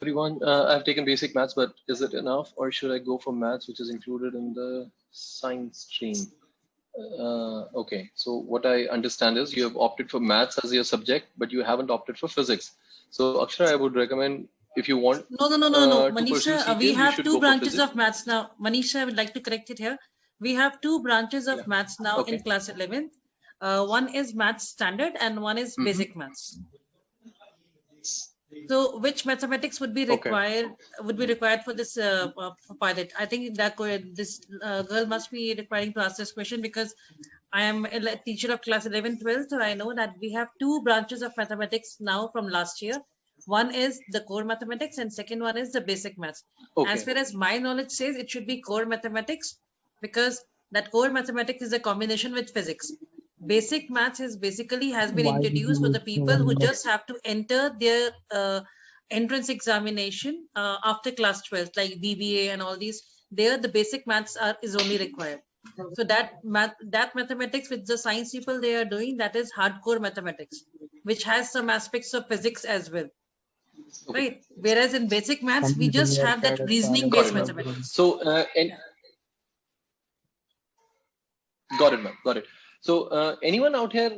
Everyone, I've taken basic maths, but is it enough, or should I go for maths, which is included in the science stream? Okay, so what I understand is you have opted for maths as your subject, but you haven't opted for physics. So Akshara, I would recommend if you want No. to pursue Manisha, CPL, we you have should two go for branches physics. of maths now. Manisha, I would like to correct it here. We have two branches of maths now in class 11th. One is maths standard and one is basic maths. So which mathematics would be required for this for pilot? I think that this girl must be requiring to ask this question because I am a teacher of class 11, 12. So I know that we have two branches of mathematics now from last year. One is the core mathematics and second one is the basic maths. As far as my knowledge says, it should be core mathematics because that core mathematics is a combination with physics. Basic maths has been introduced for the people who just have to enter their entrance examination after class 12, like BBA and all these. There, the basic maths is only required. So that mathematics which the science people they are doing, that is hardcore mathematics, which has some aspects of physics as well. Right. Whereas in basic maths, we just have that reasoning based mathematics. So, got it, ma'am. Got it. So, anyone out here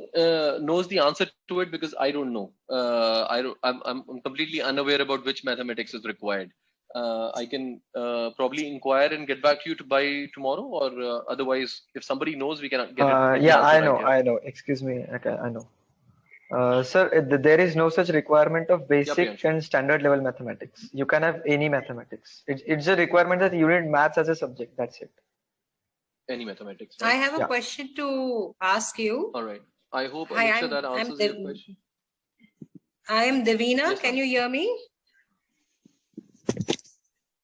knows the answer to it? Because I don't know. I'm completely unaware about which mathematics is required. I can probably inquire and get back to you by tomorrow, or otherwise, if somebody knows, we can get it. Yeah, I know. Excuse me. Okay, I know. Sir, there is no such requirement of basic and standard level mathematics. You can have any mathematics. It's a requirement that you need maths as a subject. That's it. Any mathematics. Right? I have a question to ask you. All right. I hope Aniksha, that answers your question. I am Devina. Yes, can you hear me?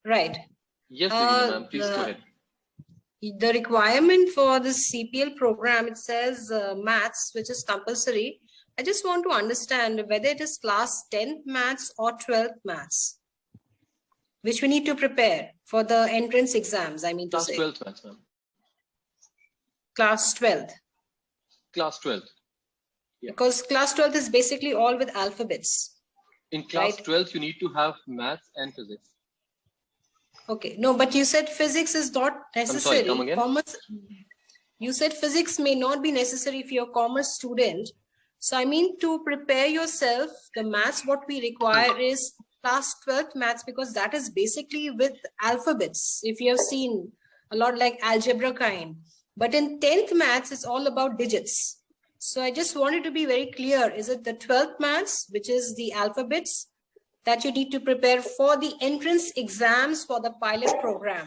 Right. Yes, Devina, ma'am. Please go ahead. The requirement for the CPL program, it says maths, which is compulsory. I just want to understand whether it is class 10th maths or 12th maths, which we need to prepare for the entrance exams, I mean to say. Class 12th maths, ma'am. Class 12th. Class 12th. Yeah. Because class 12th is basically all with alphabets. In class 12th, you need to have maths and physics. Okay. No, but you said physics is not necessary. I'm sorry, come again? Commerce, you said physics may not be necessary if you're a commerce student. So I mean to prepare yourself, the maths what we require is class 12th maths because that is basically with alphabets. If you have seen a lot like algebra kind. But in 10th maths, it's all about digits. So I just wanted to be very clear. Is it the 12th maths, which is the alphabets, that you need to prepare for the entrance exams for the pilot program?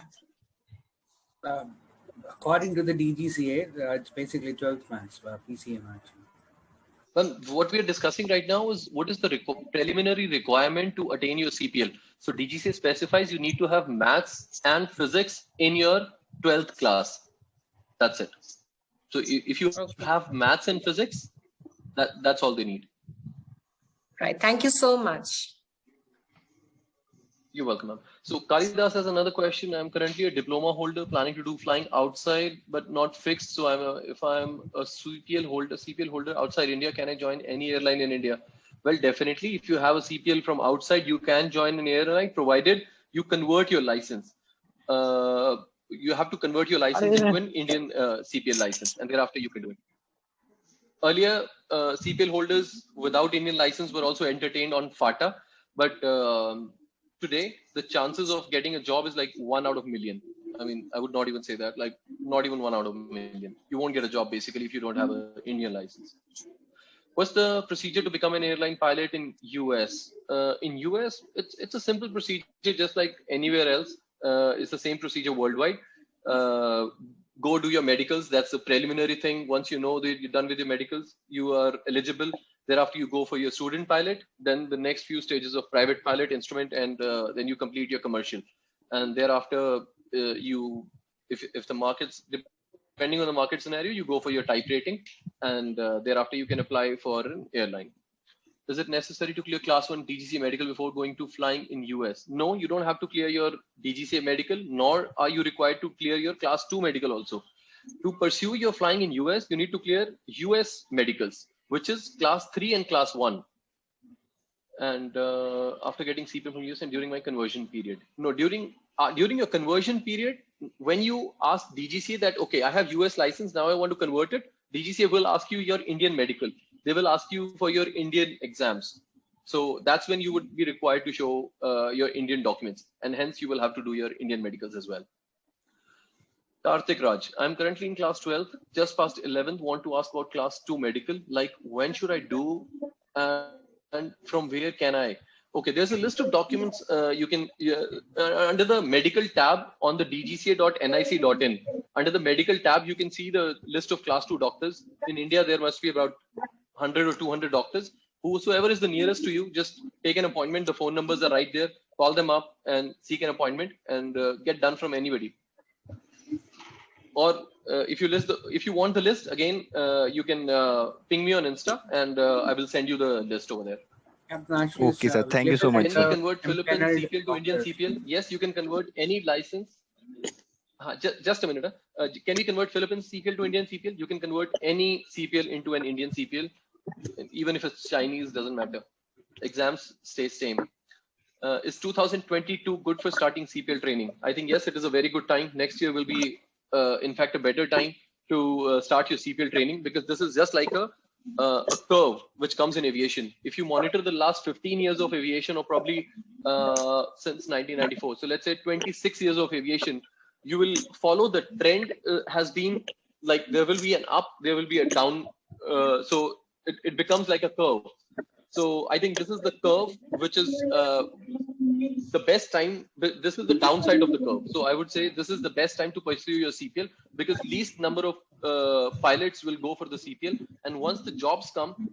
According to the DGCA, it's basically 12th maths, PCM actually. Well, what we are discussing right now is what is the preliminary requirement to attain your CPL. So DGCA specifies you need to have maths and physics in your 12th class. That's it. So if you have maths and physics, that's all they need. Right. Thank you so much. You're welcome, ma'am. So Kalidas has another question. I'm currently a diploma holder planning to do flying outside, but not fixed. So if I'm a CPL holder outside India, can I join any airline in India? Well, definitely. If you have a CPL from outside, you can join an airline, provided you convert your license. You have to convert your license into an Indian CPL license, and thereafter you can do it. Earlier, CPL holders without Indian license were also entertained on FATA, but today the chances of getting a job is like 1 out of a million. I mean, I would not even say that, like not even 1 out of a million. You won't get a job basically if you don't have an Indian license. What's the procedure to become an airline pilot in US? In US, it's a simple procedure, just like anywhere else. It's the same procedure worldwide. Go do your medicals. That's the preliminary thing. Once you know that you're done with your medicals, you are eligible. Thereafter, you go for your student pilot. Then the next few stages of private pilot instrument, and then you complete your commercial. And thereafter, if the markets, depending on the market scenario, you go for your type rating, and thereafter you can apply for an airline. Is it necessary to clear class 1 DGCA medical before going to flying in US? No, you don't have to clear your DGCA medical, nor are you required to clear your class 2 medical also. To pursue your flying in US, you need to clear US medicals, which is class 3 and class 1. and after getting CPL from US and during my conversion period. No, during your conversion period, when you ask DGCA that, okay, I have US license, now I want to convert it, DGCA will ask you your Indian medical. They will ask you for your Indian exams. So that's when you would be required to show your Indian documents, and hence you will have to do your Indian medicals as well. Karthik Raj, I'm currently in class 12, just past 11th, want to ask about class 2 medical, like when should I do and from where can I? Okay, there's a list of documents you can, under the medical tab on the dgca.nic.in, under the medical tab, you can see the list of class 2 doctors. In India, there must be about 100 or 200 doctors. Whosoever is the nearest to you, just take an appointment. The phone numbers are right there. Call them up and seek an appointment and get done from anybody. Or if you want the list, again, you can ping me on Insta and I will send you the list over there. Okay, sir. Thank you so much, Can sir. we convert Philippine CPL to Indian CPL? Yes, you can convert any license. Just a minute. Can we convert Philippine CPL to Indian CPL? You can convert any CPL into an Indian CPL, even if it's Chinese, doesn't matter. Exams stay same. Is 2022 good for starting CPL training? I think yes, it is a very good time. Next year will be, in fact, a better time to start your CPL training, because this is just like a curve which comes in aviation. If you monitor the last 15 years of aviation, or probably since 1994, so let's say 26 years of aviation, you will follow the trend has been like there will be an up, there will be a down. So it becomes like a curve. So I think this is the curve, which is the best time. This is the downside of the curve. So I would say this is the best time to pursue your CPL, because least number of pilots will go for the CPL. And once the jobs come,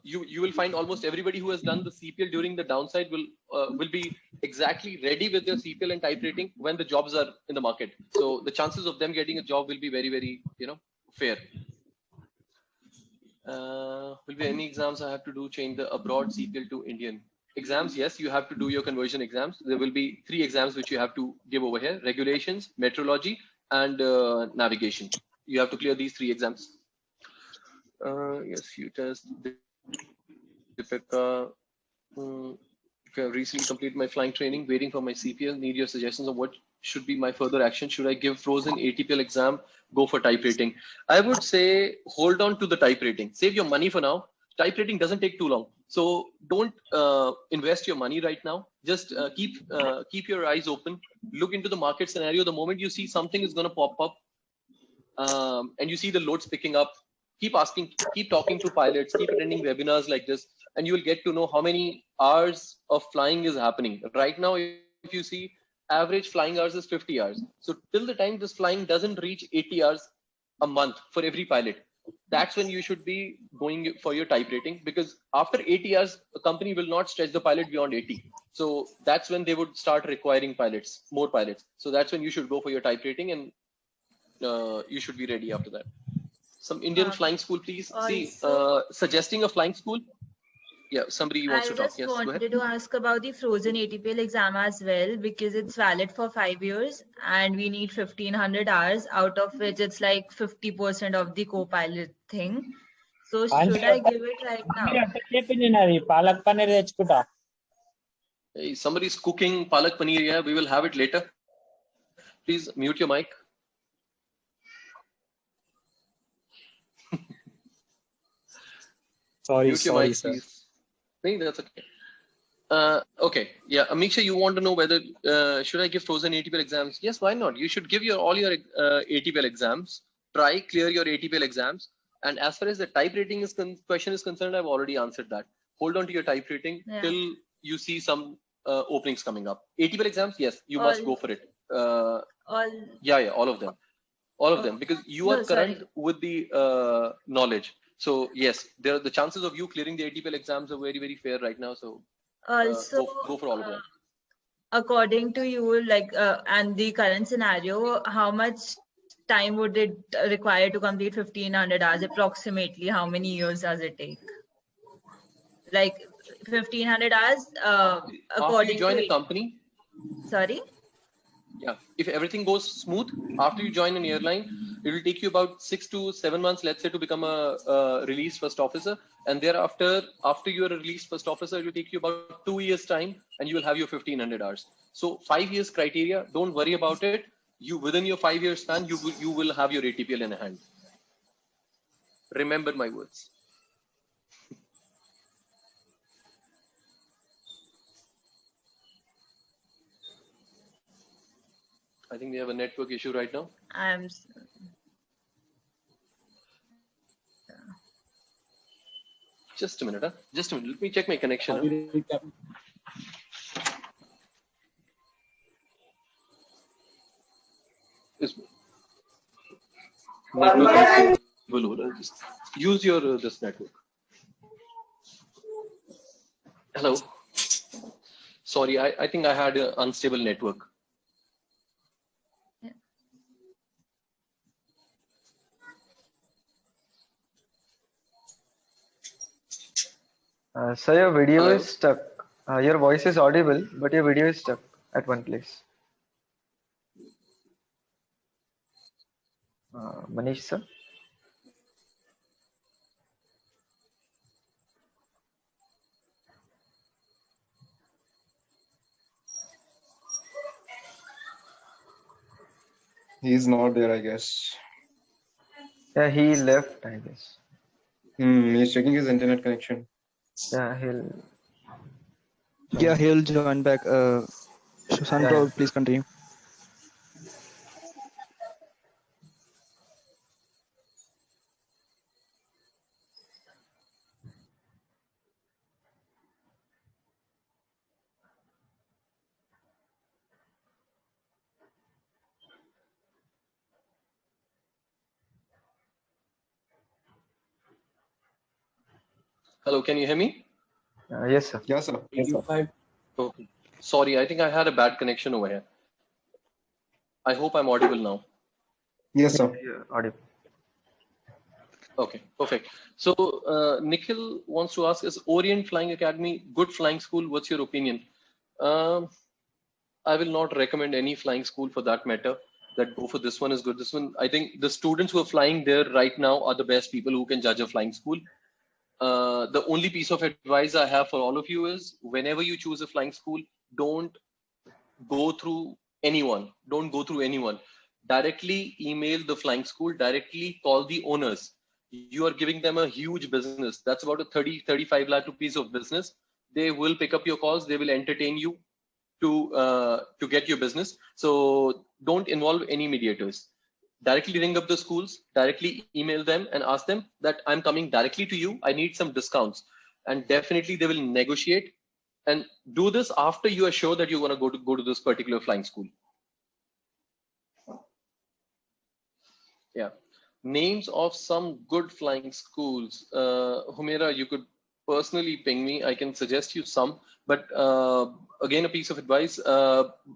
you will find almost everybody who has done the CPL during the downside will be exactly ready with their CPL and type rating when the jobs are in the market. So the chances of them getting a job will be very, very, fair. Will be any exams I have to do change the abroad CPL to Indian? Exams, yes, you have to do your conversion exams. There will be 3 exams which you have to give over here: regulations, metrology, and navigation. You have to clear these 3 exams. Yes, you test. Deepika, okay, I've recently completed my flying training, waiting for my CPL. Need your suggestions of what should be my further action. Should I give frozen ATPL exam? Go for type rating? I would say hold on to the type rating. Save your money for now. Type rating doesn't take too long. So don't invest your money right now. Just keep your eyes open. Look into the market scenario. The moment you see something is going to pop up and you see the loads picking up, keep asking, keep talking to pilots, keep attending webinars like this, and you will get to know how many hours of flying is happening. Right now, if you see, average flying hours is 50 hours. So till the time this flying doesn't reach 80 hours a month for every pilot, that's when you should be going for your type rating, because after 80 hours, a company will not stretch the pilot beyond 80. So that's when they would start requiring pilots, more pilots. So that's when you should go for your type rating, and you should be ready after that. Some Indian flying school, please. See, suggesting a flying school. Yeah, somebody wants to talk. Yes, go ahead. I just wanted to ask about the frozen ATPL exam as well, because it's valid for 5 years and we need 1500 hours, out of which it's like 50% of the co-pilot thing. So should I give it right now? Hey, somebody's cooking palak paneer. Yeah, we will have it later. Please mute your mic. Sorry, sir. Please. No, that's okay. Okay, yeah, Amiksha, you want to know whether should I give frozen ATPL exams? Yes, why not? You should give all your ATPL exams. Try clear your ATPL exams. And as far as the type rating question is concerned, I've already answered that. Hold on to your type rating till you see some openings coming up. ATPL exams, yes, you must go for it. Yeah, all of them. All of them, because you are current with the knowledge. So yes, the chances of you clearing the ATPL exams are very, very fair right now. So also go for all of them. According to you, like and the current scenario, how much time would it require to complete 1500 hours approximately? How many years does it take? Like 1500 hours according after you join to a company. Sorry? Yeah, if everything goes smooth after you join an airline, it will take you about 6 to 7 months, let's say, to become a released first officer. And thereafter, after you are released first officer, it will take you about 2 years time, and you will have your 1500 hours. So 5 years criteria, don't worry about it. You within your 5 year span, you will have your ATPL in hand. Remember my words. I think we have a network issue right now. Just a minute, huh? Just a minute. Let me check my connection. Network is just use your this network. Hello. Sorry, I think I had an unstable network. So your video Hello? is stuck. Your voice is audible, but your video is stuck at one place. Manish sir. He's not there, I guess. Yeah, he left, I guess. He's checking his internet connection. Yeah, he'll join back. Sushant, Yeah. please continue. Hello, can you hear me? Yes, sir. Yes, sir. Okay. Sorry, I think I had a bad connection over here. I hope I'm audible now. Yes, sir. Yeah, audible. Okay, perfect. So Nikhil wants to ask, is Orient Flying Academy good flying school? What's your opinion? I will not recommend any flying school for that matter. That go for this one is good. This one, I think the students who are flying there right now are the best people who can judge a flying school. The only piece of advice I have for all of you is whenever you choose a flying school, don't go through anyone. Don't go through anyone. Directly email the flying school, directly call the owners. You are giving them a huge business. That's about a 30-35 lakh rupees of business. They will pick up your calls. They will entertain you to get your business. So don't involve any mediators. Directly ring up the schools, directly email them and ask them that I'm coming directly to you. I need some discounts. And definitely they will negotiate. And do this after you are sure that you want to go to this particular flying school. Yeah. Names of some good flying schools. Humaira, you could personally ping me. I can suggest you some. But again, a piece of advice,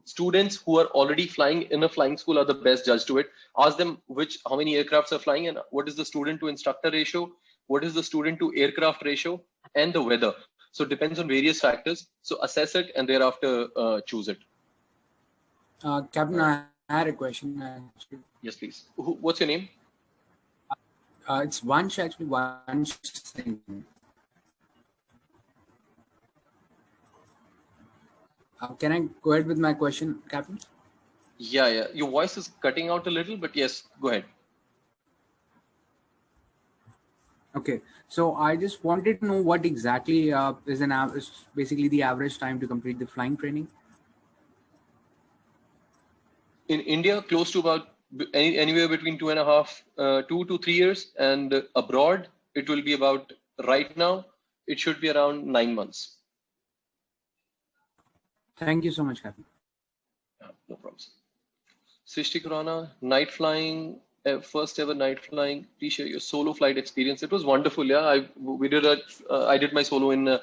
students who are already flying in a flying school are the best judge to it. Ask them how many aircrafts are flying and what is the student to instructor ratio, what is the student to aircraft ratio, and the weather. So it depends on various factors. So assess it and thereafter choose it. Captain, I had a question. Actually. Yes, please. What's your name? It's Vansh, actually. Vansh Singh. Can I go ahead with my question, Captain? Yeah. Your voice is cutting out a little, but yes, go ahead. Okay, so I just wanted to know what exactly is basically the average time to complete the flying training. In India, close to about anywhere between 2 to 3 years, and abroad it will be about, right now it should be around 9 months. Thank you so much, Captain. No problem. Srishti Khurana, night flying, first ever night flying. Please share your solo flight experience. It was wonderful. Yeah, I did my solo in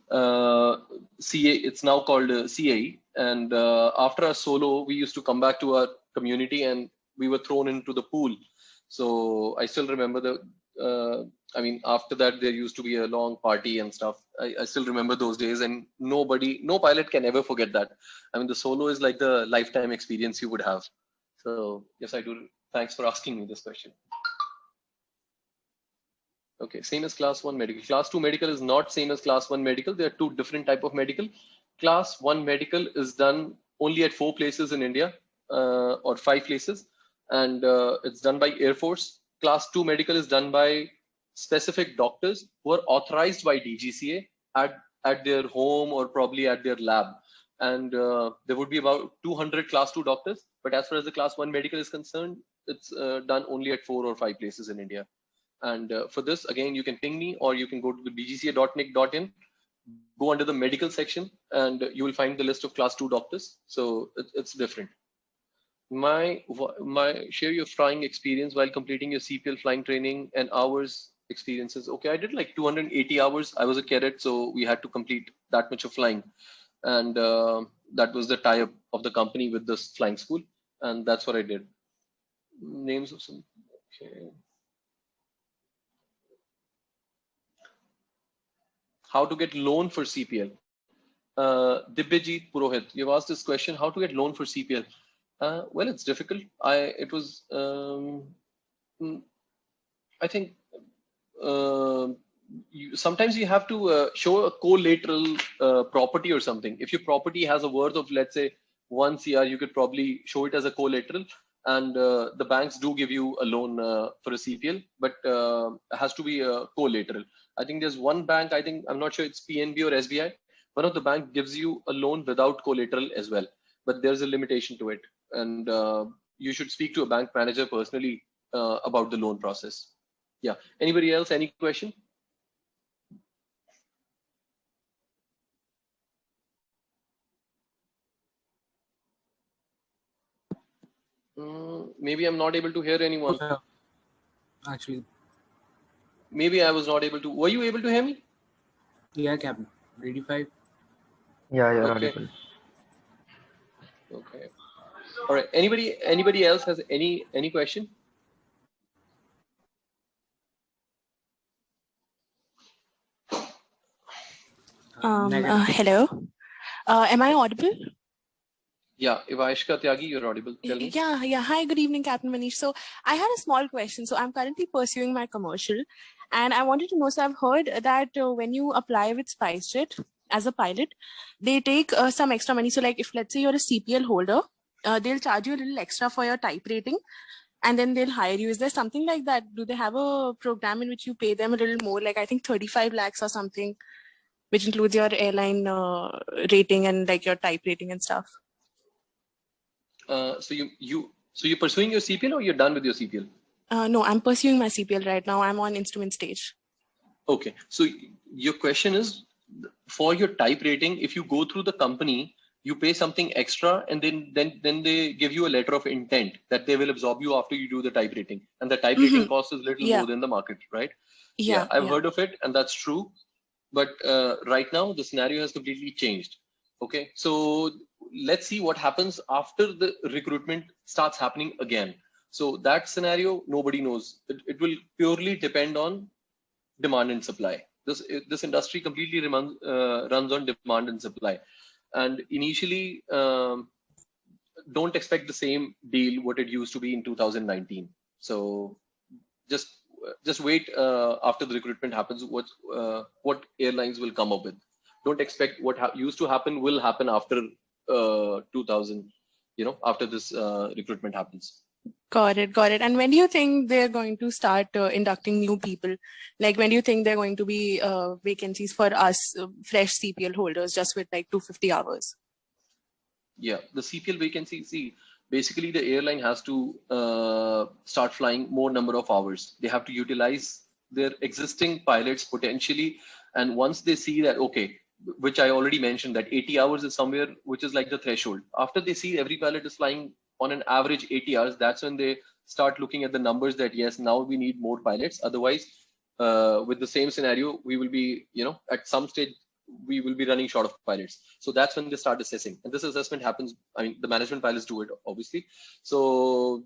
CA. It's now called CAE. And after our solo, we used to come back to our community and we were thrown into the pool. So I still remember after that, there used to be a long party and stuff. I still remember those days, and no pilot can ever forget that. I mean, the solo is like the lifetime experience you would have. So yes, I do. Thanks for asking me this question. Okay, same as class 1 medical. Class 2 medical is not same as class 1 medical. There are two different type of medical. Class 1 medical is done only at 4 places in India, or 5 places, and it's done by Air Force. Class 2 medical is done by specific doctors who are authorized by DGCA at their home or probably at their lab. And there would be about 200 class 2 doctors. But as far as the class 1 medical is concerned, it's done only at 4 or 5 places in India. And for this, again, you can ping me, or you can go to the dgca.nic.in, go under the medical section, and you will find the list of class 2 doctors. So it's different. Share your flying experience while completing your CPL flying training and hours experiences. Okay, I did like 280 hours. I was a cadet, so we had to complete that much of flying. And that was the tie-up of the company with this flying school. And that's what I did. Names of some, okay. How to get loan for CPL? Dibyajit Purohit, you've asked this question, how to get loan for CPL? Well, it's difficult. I think sometimes you have to show a collateral property or something. If your property has a worth of, let's say, 1 CR, you could probably show it as a collateral, and the banks do give you a loan for a CPL, but it has to be a collateral. I think there's one bank, I'm not sure it's PNB or SBI. One of the bank gives you a loan without collateral as well, but there's a limitation to it. And you should speak to a bank manager personally about the loan process. Yeah. Anybody else? Any question? Maybe I'm not able to hear anyone. Actually, maybe I was not able to. Were you able to hear me? Yeah, Captain. Ready 5. Yeah, you're Okay. audible. Okay. All right. Anybody else has any question? Hello. Am I audible? Yeah, Ivashka Tyagi, you're audible. Tell me. Yeah. Hi, good evening, Captain Manish. So I had a small question. So I'm currently pursuing my commercial, and I wanted to know, so I've heard that when you apply with SpiceJet as a pilot, they take some extra money. So like if let's say you're a CPL holder, they'll charge you a little extra for your type rating, and then they'll hire you. Is there something like that? Do they have a program in which you pay them a little more, like I think 35 lakhs or something, which includes your airline rating and like your type rating and stuff? So you're pursuing your CPL, or you're done with your CPL? No, I'm pursuing my CPL right now. I'm on instrument stage. Okay. So your question is, for your type rating, if you go through the company, you pay something extra, and then they give you a letter of intent that they will absorb you after you do the type rating, and the type rating cost is little more than the market, right? Yeah, I've heard of it, and that's true. But right now the scenario has completely changed. Okay, so let's see what happens after the recruitment starts happening again. So that scenario, nobody knows. It will purely depend on demand and supply. This industry completely runs on demand and supply. And initially, don't expect the same deal what it used to be in 2019. So just wait after the recruitment happens. What airlines will come up with. Don't expect what used to happen will happen after 2000. After this recruitment happens. Got it. And when do you think they're going to start inducting new people? Like when do you think they're going to be vacancies for us fresh CPL holders just with like 250 hours? Yeah, the CPL vacancy. See, basically the airline has to start flying more number of hours. They have to utilize their existing pilots potentially, and once they see that, okay, which I already mentioned, that 80 hours is somewhere which is like the threshold. After they see every pilot is flying on an average 80 hours, that's when they start looking at the numbers that yes, now we need more pilots. Otherwise, with the same scenario, we will be, at some stage, we will be running short of pilots. So that's when they start assessing. And this assessment happens, the management pilots do it, obviously. So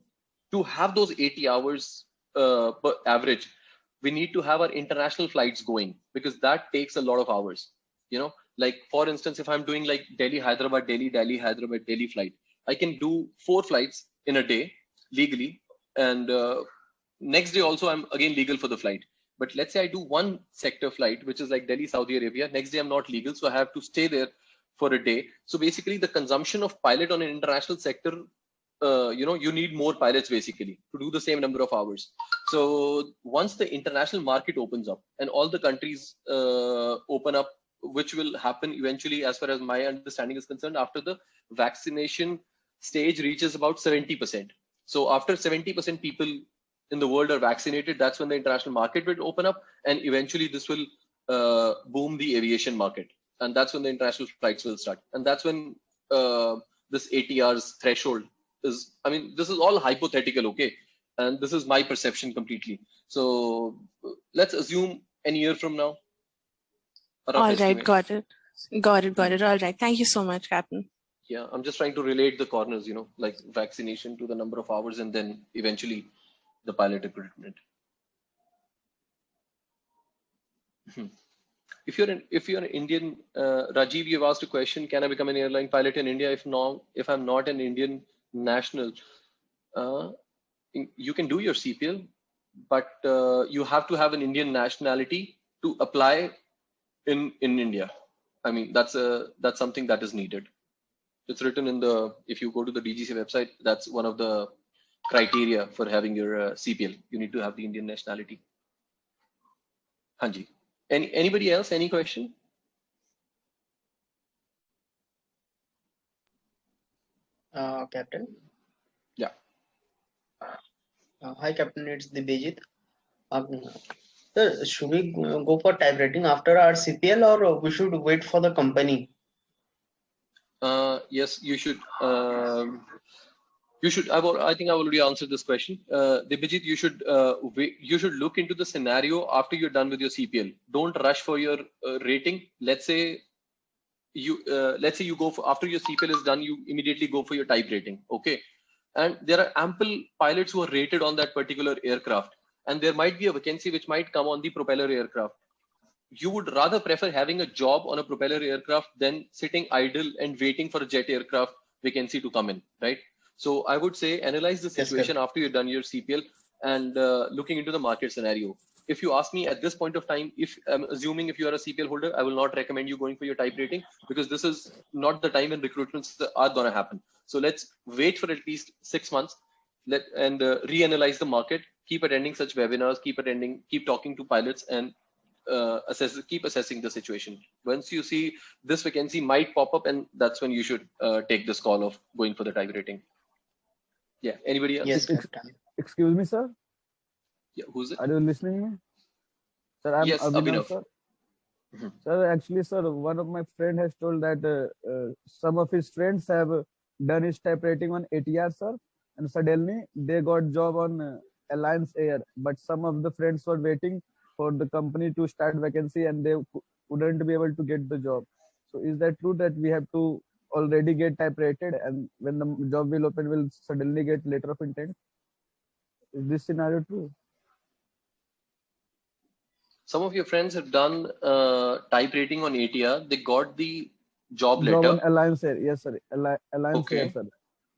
to have those 80 hours per average, we need to have our international flights going, because that takes a lot of hours. Like for instance, if I'm doing like Delhi, Hyderabad, Delhi flight, I can do 4 flights in a day legally. And next day also, I'm again legal for the flight. But let's say I do one sector flight, which is like Delhi, Saudi Arabia. Next day I'm not legal, so I have to stay there for a day. So basically, the consumption of pilot on an international sector, you need more pilots basically to do the same number of hours. So once the international market opens up and all the countries open up, which will happen eventually, as far as my understanding is concerned, after the vaccination stage reaches about 70%. So after 70% people in the world are vaccinated, that's when the international market will open up, and eventually this will boom the aviation market, and that's when the international flights will start, and that's when this ATR's threshold is. I mean, this is all hypothetical, okay, and this is my perception completely. So let's assume a year from now. All right, got it. All right, thank you so much, Captain. Yeah, I'm just trying to relate the corners, like vaccination to the number of hours, and then eventually the pilot recruitment. If you're an Indian, Rajiv, you've asked a question: can I become an airline pilot in India? If I'm not an Indian national, you can do your CPL, but you have to have an Indian nationality to apply in India. I mean, that's something that is needed. It's written in if you go to the DGC website, that's one of the criteria for having your CPL. You need to have the Indian nationality. Hanji. Anybody else? Any question? Captain. Yeah. Hi, Captain. It's Dibajit. Sir, should we go for type rating after our CPL, or we should wait for the company? Yes, you should. You should. I think I already answered this question. Dibajit, you should look into the scenario after you're done with your CPL. Don't rush for your rating. Let's say you go for, after your CPL is done, you immediately go for your type rating. Okay, and there are ample pilots who are rated on that particular aircraft, and there might be a vacancy which might come on the propeller aircraft. You would rather prefer having a job on a propeller aircraft than sitting idle and waiting for a jet aircraft vacancy to come in, right? So I would say analyze the situation after you've done your CPL and looking into the market scenario. If you ask me at this point of time, if I'm assuming if you are a CPL holder, I will not recommend you going for your type rating, because this is not the time when recruitments are going to happen. So let's wait for at least 6 months and reanalyze the market, keep attending such webinars, keep talking to pilots, and keep assessing the situation. Once you see this vacancy might pop up, and that's when you should take this call of going for the type rating. Yeah. Anybody else? Yes. Excuse me, sir. Yeah. Who's it? Are you listening to me? Sir, I'm yes, Abhinav. Sir. Sir, actually, sir, one of my friend has told that some of his friends have done his type rating on ATR, sir, and suddenly they got job on Alliance Air, but some of the friends were waiting for the company to start vacancy and they wouldn't be able to get the job. So is that true that we have to already get type rated, and when the job will open, we'll suddenly get letter of intent? Is this scenario true? Some of your friends have done type rating on ATR. They got the job letter. Job on Alliance Air, yes, sir. Alliance Air, sir.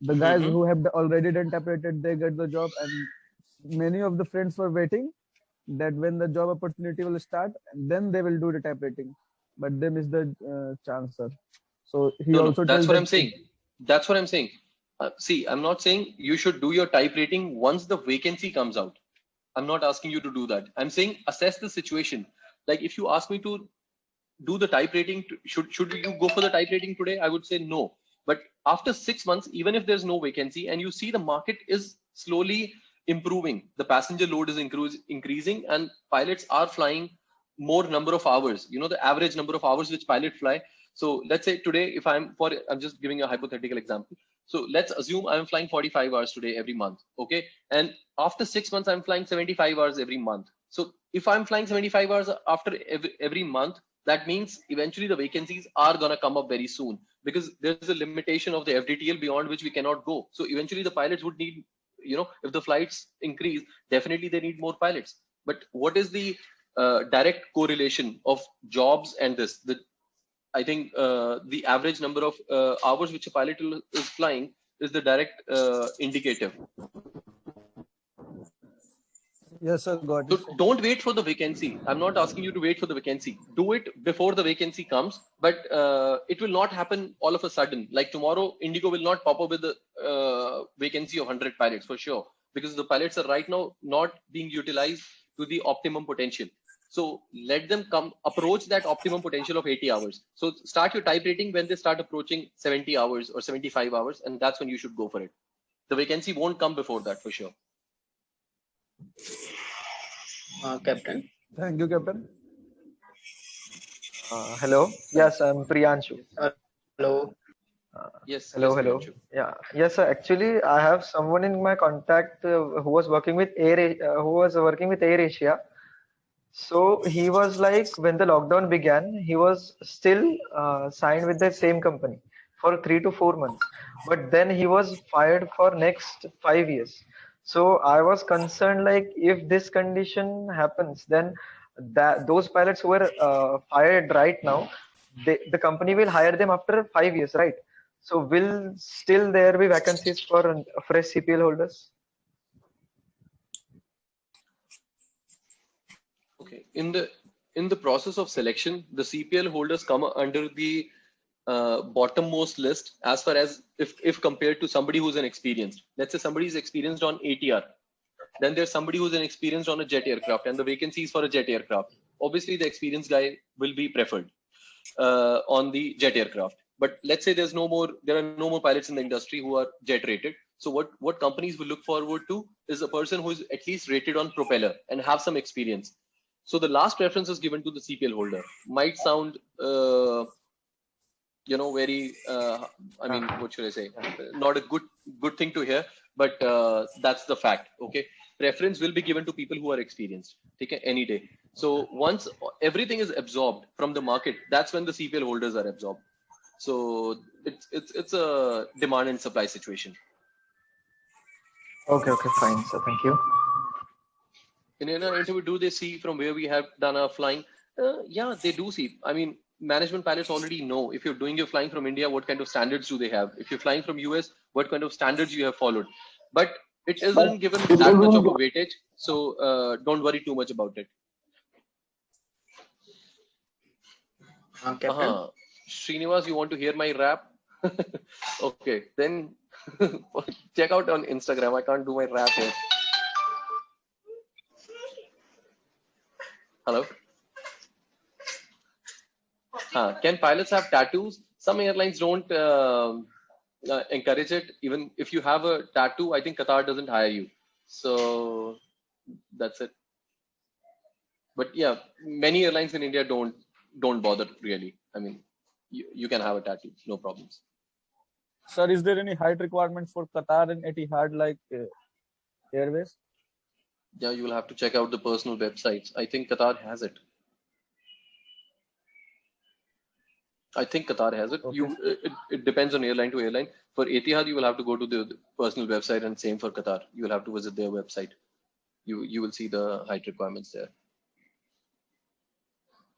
The guys who have already done type rated, they get the job, and many of the friends were waiting that when the job opportunity will start, then they will do the type rating, but they missed the chance, sir. So that's what I'm saying. That's what I'm saying. See, I'm not saying you should do your type rating once the vacancy comes out. I'm not asking you to do that. I'm saying assess the situation. Like if you ask me to do the type rating, should you go for the type rating today? I would say no. But after 6 months, even if there's no vacancy and you see the market is slowly improving, the passenger load is increasing, and pilots are flying more number of hours, the average number of hours which pilots fly. So let's say today, if I'm just giving a hypothetical example. So let's assume I'm flying 45 hours today every month. Okay. And after 6 months, I'm flying 75 hours every month. So if I'm flying 75 hours after every month, that means eventually the vacancies are going to come up very soon, because there's a limitation of the FDTL beyond which we cannot go. So eventually the pilots would need, if the flights increase, definitely they need more pilots. But what is the direct correlation of jobs and this? I think the average number of hours which a pilot is flying is the direct indicative. Yes, sir. Got So it. Sir. don't wait for the vacancy. I'm not asking you to wait for the vacancy. Do it before the vacancy comes, but it will not happen all of a sudden. Like tomorrow, Indigo will not pop up with the vacancy of 100 pilots for sure, because the pilots are right now not being utilized to the optimum potential. So let them approach that optimum potential of 80 hours. So start your type rating when they start approaching 70 hours or 75 hours, and that's when you should go for it. The vacancy won't come before that for sure. Captain. Thank you, Captain. Hello. Yes, I'm Priyanshu. Hello. Yes. Hello. Yes, Hello. Priyanshu. Yeah. Yes, sir. Actually, I have someone in my contact who was working with AirAsia. So he was like, when the lockdown began, he was still signed with the same company for 3 to 4 months. But then he was fired for next 5 years. So I was concerned, like, if this condition happens, then those pilots who were fired right now, the company will hire them after 5 years, right? So will still there be vacancies for fresh CPL holders? Okay. In the process of selection, the CPL holders come under the bottommost list as far as if compared to somebody who's inexperienced. Let's say somebody is experienced on ATR, then there's somebody who's inexperienced on a jet aircraft, and the vacancy is for a jet aircraft. Obviously, the experienced guy will be preferred on the jet aircraft. But let's say there are no more pilots in the industry who are jet rated. So what companies will look forward to is a person who is at least rated on propeller and have some experience. So the last preference is given to the CPL holder. Might sound very, I mean, what should I say? Not a good thing to hear, but that's the fact. Okay, preference will be given to people who are experienced. Okay, any day. So once everything is absorbed from the market, that's when the CPL holders are absorbed. So it's a demand and supply situation. Okay, fine, sir. Thank you. In an interview, do they see from where we have done our flying? Yeah, they do see. I mean, management pilots already know if you're doing your flying from India, what kind of standards do they have? If you're flying from US, what kind of standards you have followed? But it isn't given that much of a weightage, so don't worry too much about it. Srinivas, you want to hear my rap? Okay, then check out on Instagram. I can't do my rap here. Hello? Can pilots have tattoos? Some airlines don't encourage it. Even if you have a tattoo, I think Qatar doesn't hire you. So that's it. But yeah, many airlines in India don't bother really. I mean, you can have a tattoo, no problems. Sir, is there any height requirement for Qatar and Etihad like Airways? Yeah, you will have to check out the personal websites. I think Qatar has it. Okay. It depends on airline to airline. For Etihad, you will have to go to the personal website, and same for Qatar. You will have to visit their website. You will see the height requirements there.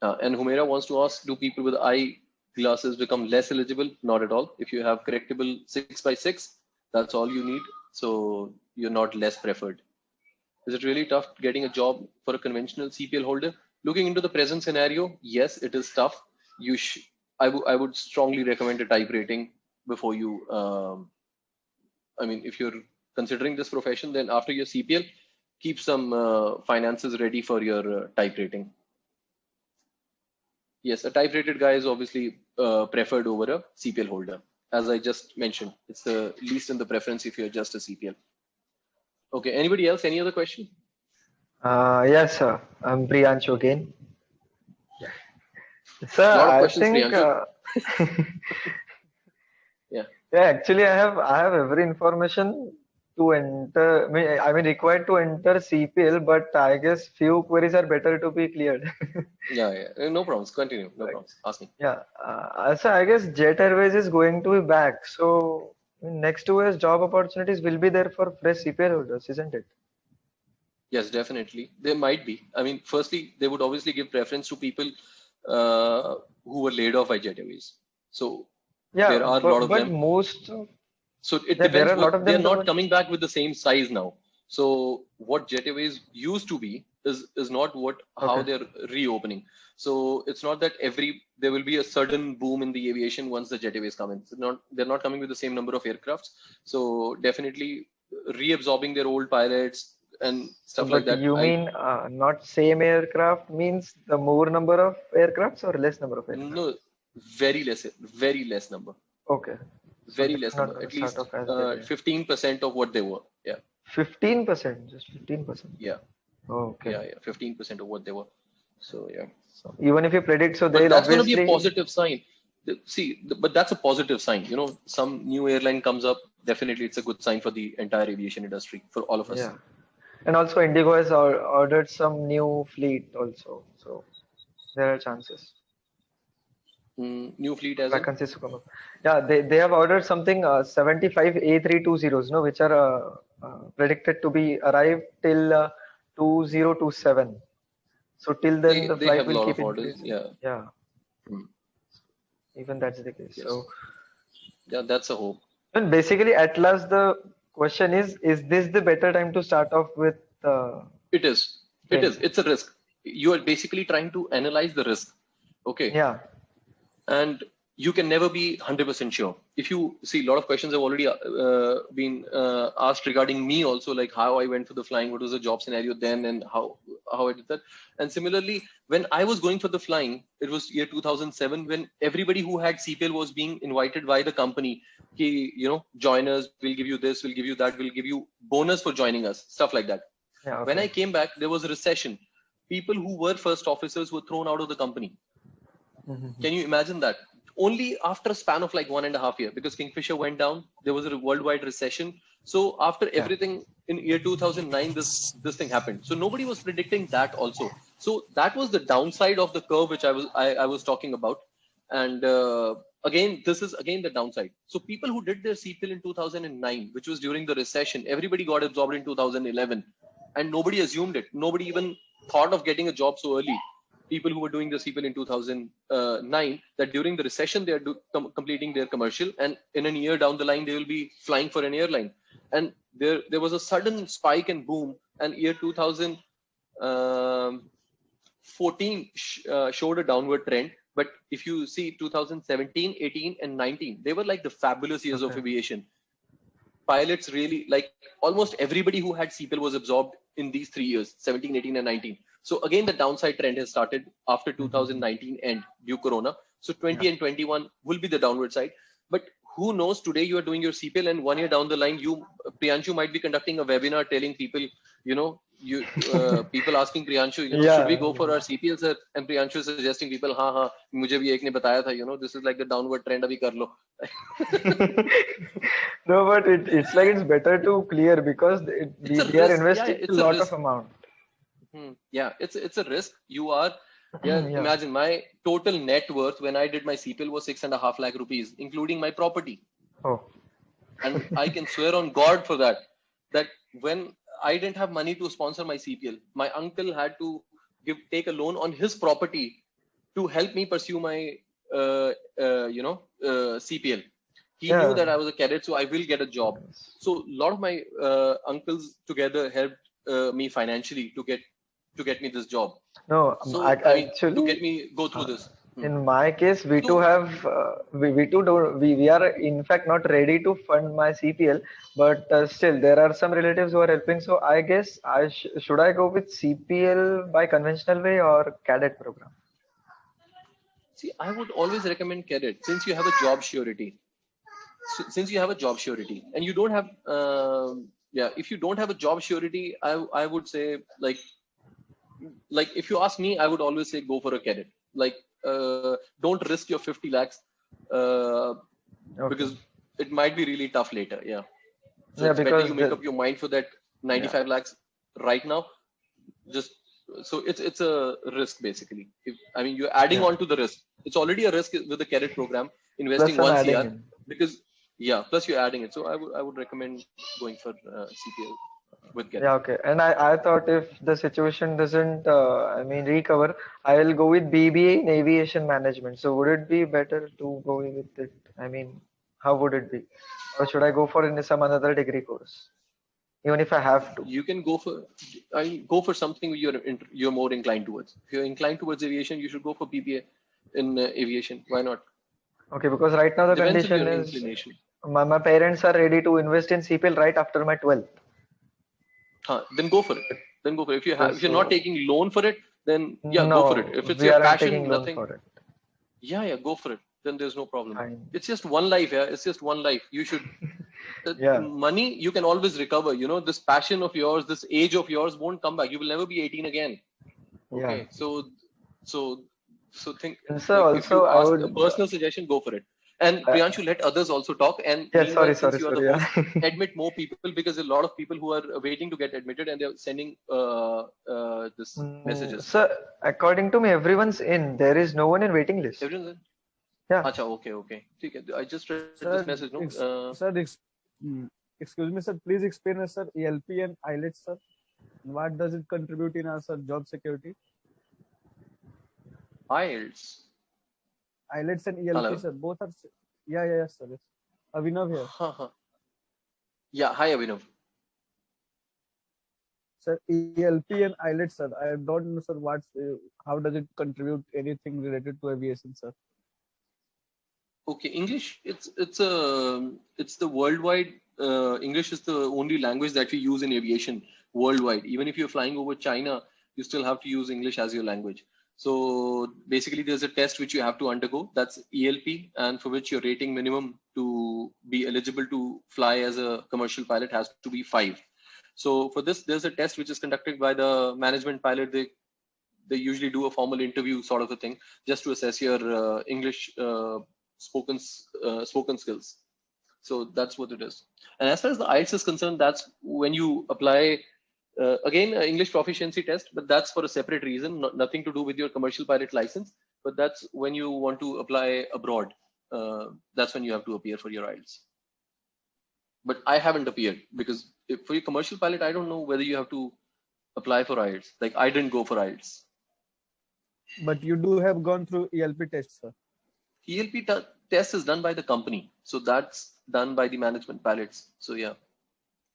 And Humaira wants to ask, do people with eye glasses become less eligible? Not at all. If you have correctable 6x6, that's all you need. So you're not less preferred. Is it really tough getting a job for a conventional CPL holder? Looking into the present scenario, yes, it is tough. I would strongly recommend a type rating before you. I mean, if you're considering this profession, then after your CPL, keep some finances ready for your type rating. Yes, a type rated guy is obviously preferred over a CPL holder. As I just mentioned, it's the least in the preference if you're just a CPL. Okay, anybody else? Any other question? Yes, sir. I'm Priyanshu again. Sir, I think yeah, actually I have every information to enter. I mean required to enter CPL, but I guess few queries are better to be cleared. Yeah, no problems. Continue. No problems. Ask me. Yeah, so I guess Jet Airways is going to be back. So next 2 years, job opportunities will be there for fresh CPL holders, isn't it? Yes, definitely. There might be. I mean, firstly, they would obviously give preference to people who were laid off by Jet Airways. So yeah, there are a lot of them. Most. So it depends. They're not coming back with the same size now. So what Jet Airways used to be is not what how they're reopening. So it's not that there will be a sudden boom in the aviation once the Jet Airways come in. They're not coming with the same number of aircrafts. So definitely reabsorbing their old pilots and stuff like that. You mean not same aircraft means the more number of aircrafts or less number of aircraft? No, very less number. Okay. Very less number, at least 15% of what they were. Yeah. 15%, just 15%. Yeah. Okay. Yeah, 15% of what they were. So yeah. So even if you predict, so but that's going to be a positive sign. But that's a positive sign. You know, some new airline comes up. Definitely, it's a good sign for the entire aviation industry, for all of us. Yeah. And also, Indigo has ordered some new fleet also. So there are chances. New fleet as vacancies to come up. Yeah, they have ordered something 75 A320s, no, which are predicted to be arrived till 2027. So till then the flight will keep increasing. Yeah. Even that's the case. Yes. So yeah, that's a hope. And basically, at last, the question is this the better time to start off with? It is. It is. It's a risk. You are basically trying to analyze the risk. Okay. Yeah. And you can never be 100% sure. If you see, a lot of questions have already been asked regarding me also, like how I went for the flying, what was the job scenario then, and how I did that. And similarly, when I was going for the flying, it was year 2007, when everybody who had CPL was being invited by the company. Join us, we'll give you this, we'll give you that, we'll give you bonus for joining us, stuff like that. Yeah, okay. When I came back, there was a recession. People who were first officers were thrown out of the company. Can you imagine that? Only after a span of like 1.5 years, because Kingfisher went down, there was a worldwide recession. So after everything in year 2009, this thing happened. So nobody was predicting that also. So that was the downside of the curve, which I was talking about. And again, this is again the downside. So people who did their CPL in 2009, which was during the recession, everybody got absorbed in 2011, and nobody assumed it. Nobody even thought of getting a job so early. People who were doing the CPL in 2009, that during the recession, they are completing their commercial, and in a year down the line, they will be flying for an airline. And there was a sudden spike and boom, and year 2014 showed a downward trend. But if you see 2017, 18, and 19, they were like the fabulous years of aviation. Pilots really, like almost everybody who had CPL was absorbed in these 3 years, 17, 18, and 19. So again, the downside trend has started after 2019 and due Corona. So 20 and 21 will be the downward side. But who knows, today you are doing your CPL, and 1 year down the line, Priyanshu might be conducting a webinar telling people, people asking Priyanshu, should we go for our CPL, sir? And Priyanshu is suggesting people, mujhe bhi ek ne bataya tha, this is like the downward trend, abhi kar lo. No, but it's like it's better to clear, because we are investing a lot of amount. Yeah, it's a risk. You are, imagine my total net worth when I did my CPL was 6.5 lakh rupees, including my property. Oh. And I can swear on God for that when I didn't have money to sponsor my CPL, my uncle had to take a loan on his property to help me pursue my CPL. He knew that I was a cadet, so I will get a job. So a lot of my uncles together helped me financially to get me this job. No, so, actually, to get me go through this. In my case, we are in fact not ready to fund my CPL, but still there are some relatives who are helping. So I guess should I go with CPL by conventional way or cadet program? See, I would always recommend cadet, since you have a job surety. Since you have a job surety, and you don't have, if you don't have a job surety, I would say like if you ask me, I would always say go for a cadet. Don't risk your 50 lakhs because it might be really tough later. Yeah. So it's better you make up your mind for that 95 lakhs right now. So it's a risk basically. You're adding on to the risk. It's already a risk with the cadet program, investing 1 CR because plus you're adding it. So I would recommend going for CPL. Yeah, okay. And I thought if the situation doesn't, recover, I'll go with BBA in aviation management. So would it be better to go with it? How would it be? Or should I go for some another degree course even if I have to? You can go for something you're more inclined towards. If you're inclined towards aviation, you should go for BBA in aviation. Why not? Okay, because right now the Depends on condition your is inclination. my parents are ready to invest in CPL right after my 12th. Then go for it. If you're not taking loan for it, then yeah, no, go for it. If it's we your aren't passion, taking loan nothing. for it. Yeah, go for it. Then there's no problem. Fine. It's just one life. Yeah, it's just one life. You should. Yeah. Money you can always recover. You know, this passion of yours, this age of yours won't come back. You will never be 18 again. Okay. Yeah. So think. And so like, if you also I ask would. a personal suggestion, go for it. And Priyanshu, let others also talk. And Yeah, meanwhile, sorry. since you are the Yeah. host, admit more people, because a lot of people who are waiting to get admitted and they're sending this messages. Sir, according to me, everyone's in. There is no one in waiting list. Everyone's in. Yeah. Acha, okay. I just read Sir, this message. No. Excuse me, sir. Please explain us, sir. ELP and IELTS, sir. What does it contribute in our job security? IELTS and ELP, Hello? sir. Both are. Yeah, sir. Yes. Abhinav here. Yeah, hi Abhinav. Sir, ELP and IELTS, sir. I don't know, sir. How does it contribute anything related to aviation, sir? Okay, English. It's the worldwide. English is the only language that we use in aviation worldwide. Even if you're flying over China, you still have to use English as your language. So basically, there's a test which you have to undergo. That's ELP, and for which your rating minimum to be eligible to fly as a commercial pilot has to be 5. So for this, there's a test which is conducted by the management pilot. They usually do a formal interview sort of a thing just to assess your English spoken skills. So that's what it is. And as far as the IELTS is concerned, that's when you apply again English proficiency test, but that's for a separate reason, nothing to do with your commercial pilot license. But that's when you want to apply abroad. That's when you have to appear for your IELTS. But I haven't appeared because for your commercial pilot, I don't know whether you have to apply for IELTS. Like I didn't go for IELTS. But you do have gone through ELP test, sir. ELP test is done by the company. So that's done by the management pilots. So yeah,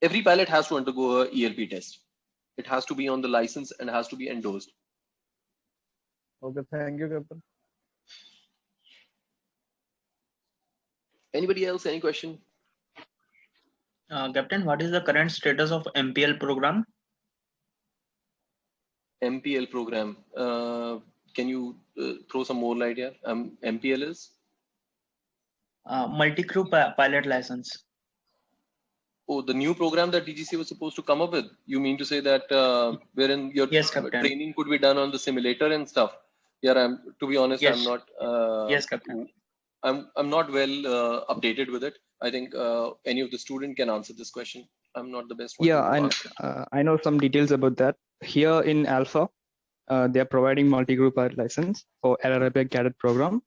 every pilot has to undergo a ELP test. It has to be on the license and has to be endorsed. Okay, thank you, Captain. Anybody else? Any question? Captain, what is the current status of MPL program? MPL program. Can you throw some more light here? MPL is? Multi-crew pilot license. Oh, the new program that DGC was supposed to come up with. You mean to say that wherein your training could be done on the simulator and stuff? Yeah, to be honest, yes. I'm not. Yes, Captain. I'm not well updated with it. I think any of the student can answer this question. I'm not the best one. Yeah, I know some details about that. Here in Alpha, they are providing multi-group pilot license for LRIP cadet program,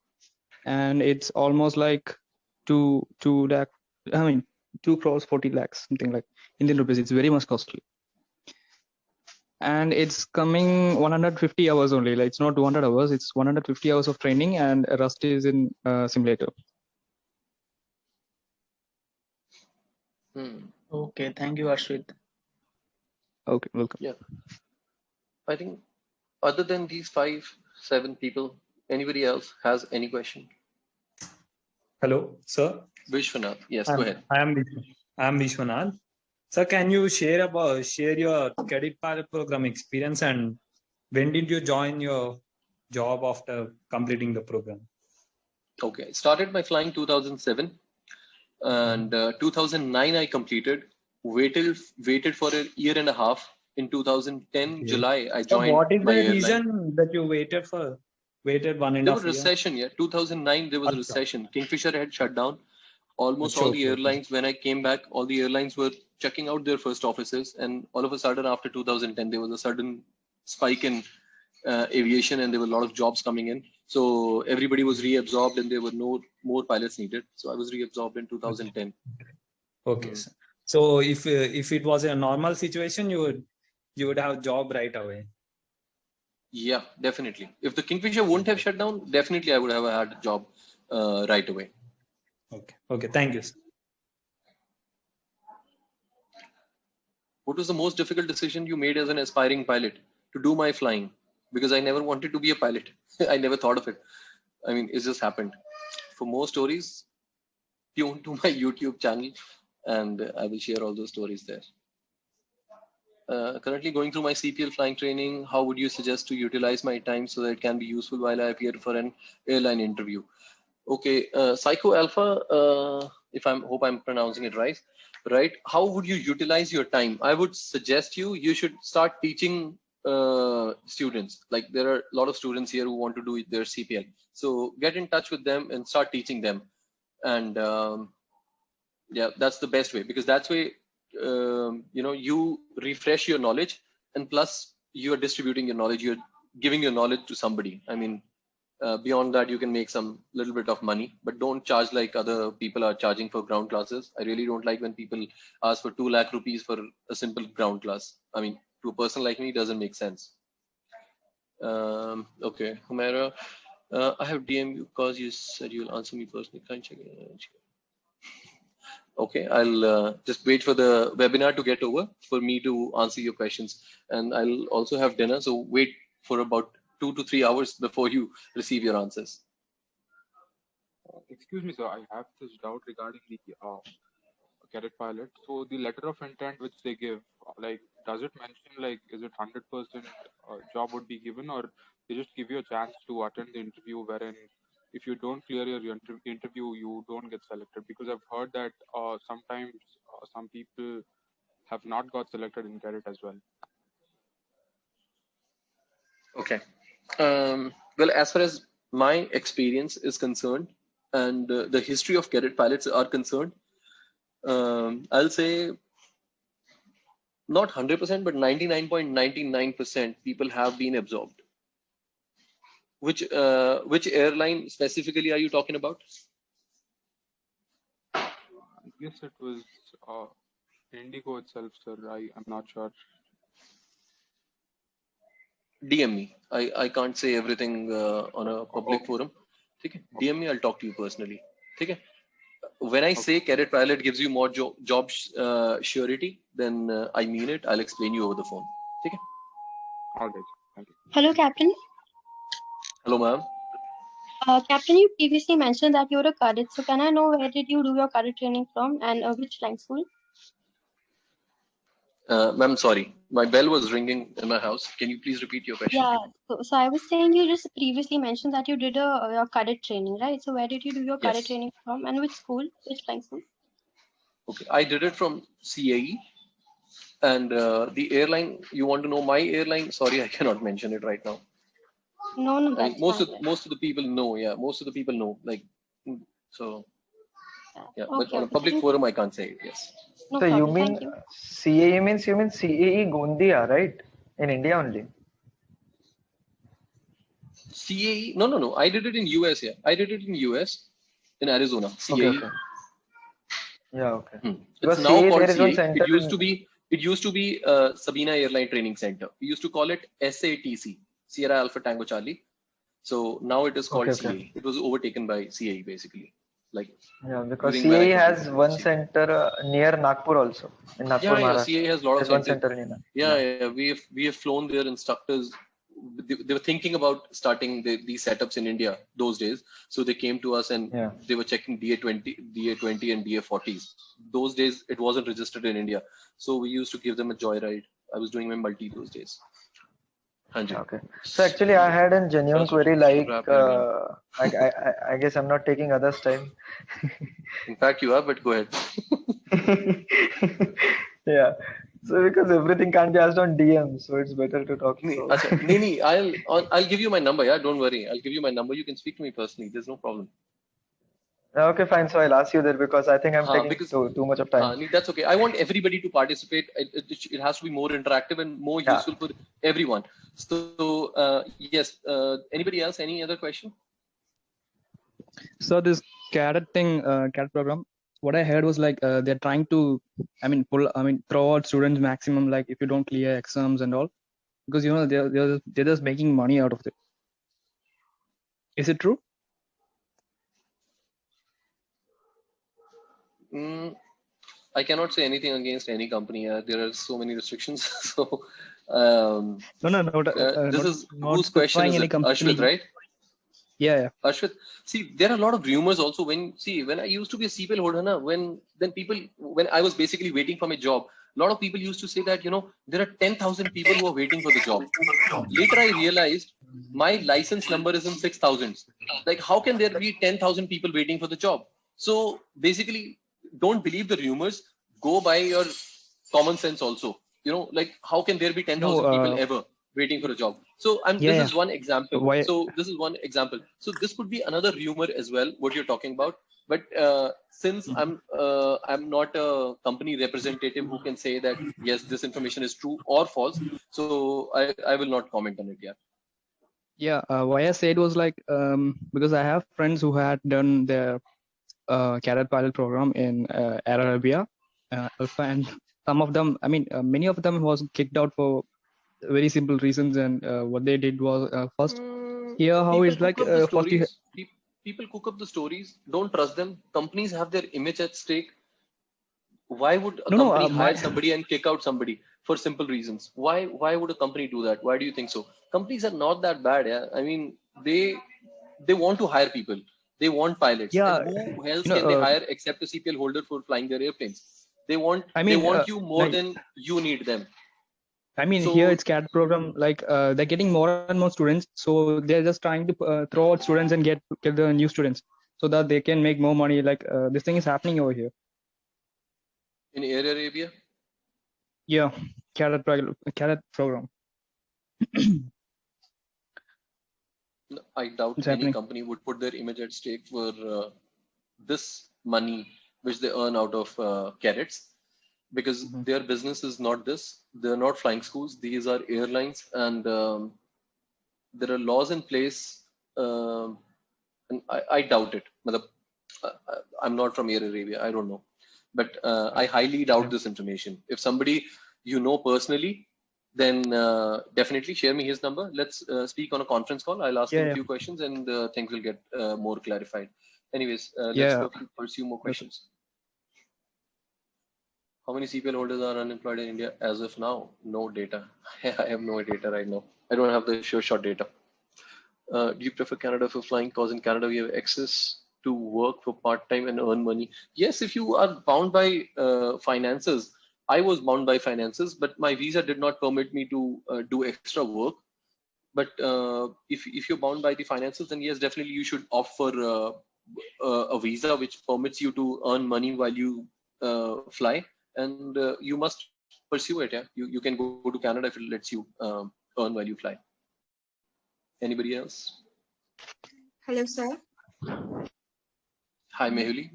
and it's almost like 2 crores 40 lakhs, something like Indian rupees. It's very much costly, and it's coming 150 hours only. Like it's not 200 hours. It's 150 hours of training, and rest is in simulator. Okay, thank you, Ashwit. Okay, welcome. Yeah, I think other than these 5-7 people, anybody else has any question? Hello, sir. Vishwanath, yes, go ahead. I am Vishwanath. Sir, can you share your cadet pilot program experience and when did you join your job after completing the program? Okay, started my flying 2007 and 2009 I completed. Waited for a year and a half. In 2010 July I joined. So what is the airline. reason that you waited 1.5 years? There was recession, yeah. 2009 there was a recession. Kingfisher had shut down. Almost all the airlines, when I came back, all the airlines were checking out their first offices, and all of a sudden after 2010 there was a sudden spike in aviation and there were a lot of jobs coming in. So everybody was reabsorbed and there were no more pilots needed. So I was reabsorbed in 2010. Okay, sir. So if it was a normal situation, you would have a job right away. Yeah, definitely. If the Kingfisher wouldn't have shut down, definitely I would have had a job right away. Okay. Thank you, sir. what was the most difficult decision you made as an aspiring pilot to do my flying? Because I never wanted to be a pilot. I never thought of it. I mean, it just happened. For more stories, tune to my YouTube channel, and I will share all those stories there. Currently going through my CPL flying training, how would you suggest to utilize my time so that it can be useful while I appear for an airline interview? Okay, Psycho Alpha, hope I'm pronouncing it right. How would you utilize your time? I would suggest you should start teaching students. Like there are a lot of students here who want to do their CPL. So get in touch with them and start teaching them. And yeah, that's the best way, because that's way you refresh your knowledge, and plus you are distributing your knowledge. You're giving your knowledge to somebody. I mean, beyond that, you can make some little bit of money, but don't charge like other people are charging for ground classes. I really don't like when people ask for 2 lakh rupees for a simple ground class. I mean, to a person like me, it doesn't make sense. Okay, Humera, I have DM you because you said you'll answer me personally. Can't check it. Okay, I'll just wait for the webinar to get over for me to answer your questions, and I'll also have dinner. So wait for about 2 to 3 hours before you receive your answers. Excuse me, sir. I have this doubt regarding the cadet pilot. So the letter of intent which they give, like, does it mention like, is it 100% job would be given, or they just give you a chance to attend the interview, wherein if you don't clear your interview, you don't get selected? Because I've heard that sometimes some people have not got selected in cadet as well. Okay. Well, as far as my experience is concerned, and the history of cadet pilots are concerned, I'll say not 100%, but 99.99% people have been absorbed. Which airline specifically are you talking about? I guess it was Indigo itself, sir. I'm not sure. DM me. I can't say everything on a public forum. Okay. DM me. I'll talk to you personally. Okay. When I say cadet pilot gives you more job surety, then I mean it. I'll explain you over the phone. Okay. All right. Thank you. Hello, Captain. Hello, ma'am. Captain, you previously mentioned that you're a cadet. So can I know where did you do your cadet training from, and which flying school? Ma'am, sorry. My bell was ringing in my house. Can you please repeat your question? Yeah. So I was saying you just previously mentioned that you did your cadet training, right? So where did you do your cadet Yes. training from, and which school, which flying school? Okay. I did it from CAE. And the airline, you want to know my airline? Sorry, I cannot mention it right now. No, I mean, that's most fine. of the people know. Yeah, most of the people know. Like, so yeah. But Okay, on a okay. public Thank forum, I can't say it. Yes. No So you problem. mean Thank you. CAE means you mean CAE Gondia, right? In India only. CAE? No. I did it in US. Yeah, I did it in US, in Arizona. CAE. Okay. Yeah, okay. It's Because now CAE, called there is one CAE. center It used to be Sabina Airline Training Center. We used to call it SATC, Sierra Alpha Tango Charlie. So now it is called Okay. CAE. It was overtaken by CAE basically. Like, Yeah, because during when I CAE has completed one CAE. center near Nagpur also, in Nagpur, Yeah, Maharashtra. CAE has a lot of There's one centers. center in Nagpur. Yeah. We have flown their instructors. They were thinking about starting these setups in India those days. So they came to us and Yeah. they were checking DA20 and DA40s. Those days it wasn't registered in India. So we used to give them a joyride. I was doing my multi those days. Hanji. Okay. So actually, I had a genuine Just query. Like, wrap your mind. I guess I'm not taking others' time. In fact, you are, but go ahead. Yeah. So because everything can't be asked on DM, so it's better to talk. So. I'll give you my number. Yeah, don't worry. I'll give you my number. You can speak to me personally. There's no problem. Okay, fine. So I'll ask you there because I think I'm taking Because too much of time. that's okay. I want everybody to participate. It has to be more interactive and more useful for everyone. So yes. Anybody else? Any other question? So this cadet thing, cadet program, what I heard was like they're trying to, throw out students maximum, like if you don't clear exams and all, because they're just making money out of it. Is it true? I cannot say anything against any company. There are so many restrictions. So No, this not, is not whose question trying is any it? company. Ashwit, right? Yeah. Ashwit, see, there are a lot of rumors also. When I used to be a CPL holder, when I was basically waiting for my job, a lot of people used to say that, there are 10,000 people who are waiting for the job. Later, I realized my license number is in 6,000. Like, how can there be 10,000 people waiting for the job? So basically, don't believe the rumors. Go by your common sense also. Like, how can there be 10,000 people ever waiting for a job? So this is one example. This is one example. So this could be another rumor as well, what you're talking about. But since I'm not a company representative who can say that yes, this information is true or false, so I will not comment on it yet. Yeah, why I said was like because I have friends who had done their cadet pilot program in Air Arabia, Alpha, and some of them, many of them was kicked out for very simple reasons. And what they did was first here how it's like first you people cook up the stories. Don't trust them. Companies have their image at stake. Why would a company hire somebody and kick out somebody for simple reasons? Why would a company do that? Why do you think so? Companies are not that bad. Yeah, they want to hire people. They want pilots. Yeah, and who else can they hire except a CPL holder for flying their airplanes? They want you more than you need them. Here it's CAD program, like they're getting more and more students, so they're just trying to throw out students and get the new students so that they can make more money. Like this thing is happening over here. In Air Arabia? Yeah, cadet program. I doubt any company would put their image at stake for this money which they earn out of cadets. Because their business is not this. They're not flying schools. These are airlines, and there are laws in place. And I doubt it. I'm not from Air Arabia. I don't know, but I highly doubt this information. If somebody personally, then definitely share me his number. Let's speak on a conference call. I'll ask him a few questions, and things will get more clarified. Anyways, let's pursue more questions. How many CPL holders are unemployed in India as of now? No data. I have no data right now. I don't have the sure shot data. Do you prefer Canada for flying? Because in Canada, we have access to work for part-time and earn money. Yes, if you are bound by finances. I was bound by finances, but my visa did not permit me to do extra work. But if you're bound by the finances, then yes, definitely you should opt for a visa which permits you to earn money while you fly. And you must pursue it. Yeah, you can go to Canada if it lets you earn while you fly. Anybody else? Hello, sir. Hi, Mehuli.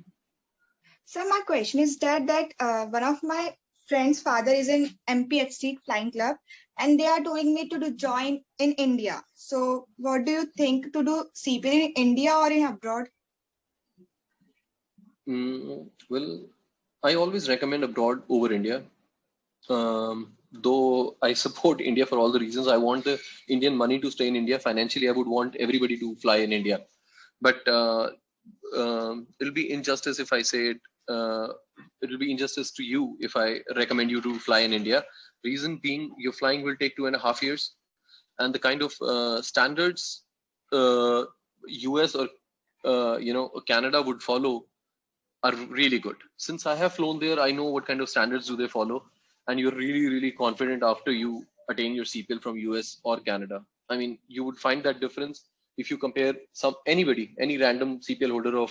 Sir, my question is that one of my friend's father is in MPHC Flying Club, and they are telling me to join in India. So, what do you think, to do CPL in India or in abroad? Well, I always recommend abroad over India. Though I support India for all the reasons. I want the Indian money to stay in India. Financially, I would want everybody to fly in India. But it'll be injustice if I say it. It'll be injustice to you if I recommend you to fly in India. Reason being, your flying will take 2.5 years. And the kind of standards US or Canada would follow are really good. Since I have flown there, I know what kind of standards do they follow, and you're really, really confident after you attain your CPL from US or Canada. You would find that difference if you compare any random CPL holder of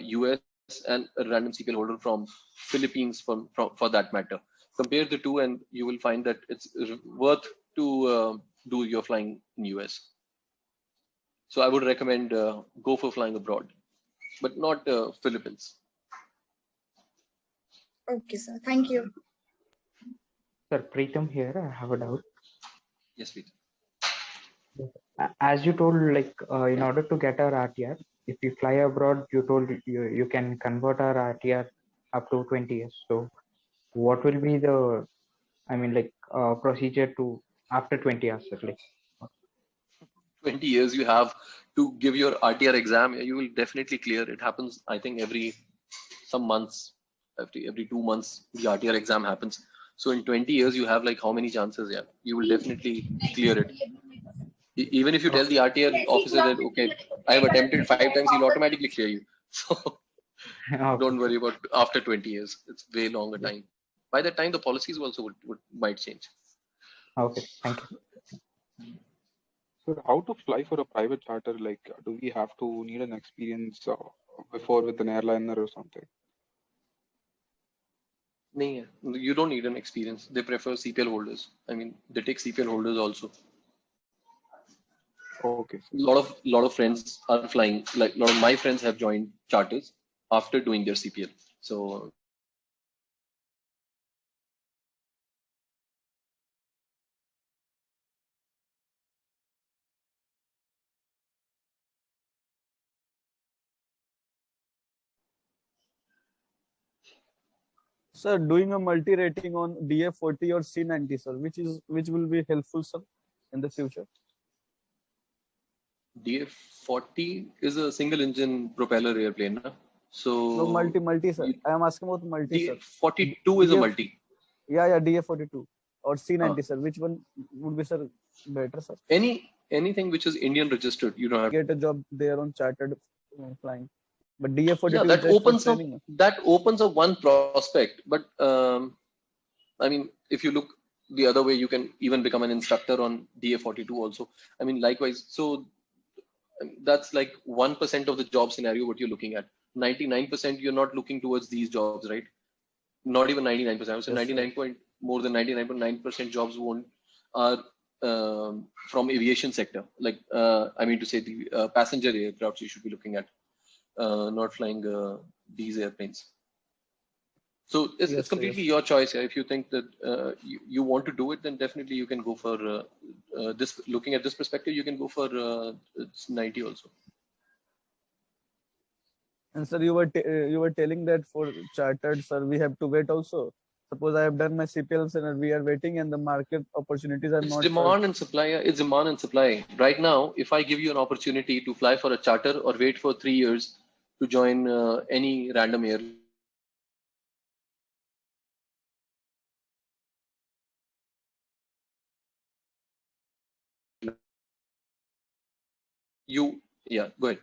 US and a random CPL holder from Philippines, for that matter. Compare the two, and you will find that it's worth to do your flying in US. So I would recommend go for flying abroad, but not Philippines. Okay, sir. Thank you. Sir, Preetham here. I have a doubt. Yes, please. As you told, like in order to get our RTR, if you fly abroad, you told you can convert our RTR up to 20 years. So, what will be the, procedure to after 20 years? Like 20 years you have to give your RTR exam. You will definitely clear. It happens, I think, every some months. every 2 months the RTR exam happens. So in 20 years, you have like how many chances? Yeah, you will definitely clear it. Even if you tell the RTR officer that, okay, I have attempted 5 times, he'll automatically clear you. So don't worry about after 20 years. It's way longer time. By that time, the policies also might change. Okay, thank you. So how to fly for a private charter? Like, do we have to need an experience before with an airliner or something? No, you don't need an experience. They prefer CPL holders. I mean, they take CPL holders also. Okay. A lot of friends are flying. Like a lot of my friends have joined charters after doing their CPL. So Sir, doing a multi-rating on DA40 or C90, sir, which will be helpful, sir, in the future? DA40 is a single engine propeller airplane. Na? So No, multi, sir. I am asking about multi, sir. DA42 is a multi. Yeah, DA42 or C90, sir. Which one would be, sir, better, sir? Anything which is Indian registered, you don't have get a job there on chartered flying. But DA42 yeah, that opens up one prospect. But I mean, if you look the other way, you can even become an instructor on DA42 also. I mean, likewise. So that's like 1% of the job scenario what you're looking at. 99% you're not looking towards these jobs, right? Not even 99%. I would say 99 more than 99.9% jobs are from aviation sector. Like I mean to say the passenger aircrafts you should be looking at. Not flying these airplanes. So it's completely your choice. If you think that you want to do it, then definitely you can go for this. Looking at this perspective, you can go for 90 also. And sir, you were telling that for chartered, sir, we have to wait also. Suppose I have done my CPLs and we are waiting, and the market opportunities are not. Demand and supply. It's demand and supply. Right now, if I give you an opportunity to fly for a charter or wait for 3 years to join any random air. Go ahead.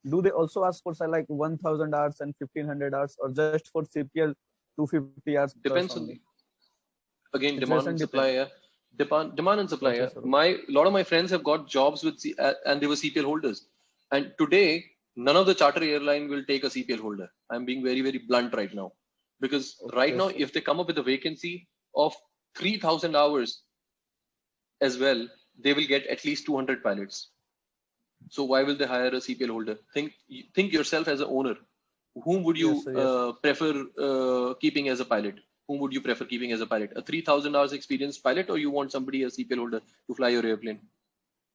Do they also ask for like 1,000 hours and 1,500 hours, or just for CPL 250 hours? Depends on again demand and supply. Yeah. Demand and supply. Yeah. A lot of my friends have got jobs with and they were CPL holders, and today none of the charter airline will take a CPL holder. I'm being very, very blunt right now, because right now, if they come up with a vacancy of 3,000 hours as well, they will get at least 200 pilots. So why will they hire a CPL holder? Think yourself as an owner. Whom would you prefer keeping as a pilot? Whom would you prefer keeping as a pilot? A 3,000 hours experienced pilot, or you want somebody, a CPL holder, to fly your airplane?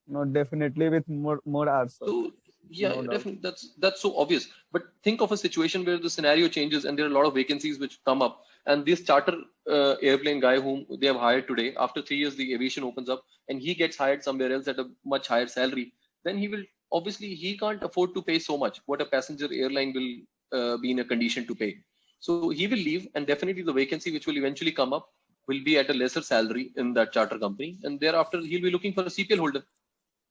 No, definitely with more hours. So, yeah, no definitely. That's so obvious. But think of a situation where the scenario changes and there are a lot of vacancies which come up, and this charter airplane guy whom they have hired today, after 3 years the aviation opens up and he gets hired somewhere else at a much higher salary, then he can't afford to pay so much what a passenger airline will be in a condition to pay. So he will leave, and definitely the vacancy which will eventually come up will be at a lesser salary in that charter company, and thereafter he'll be looking for a CPL holder,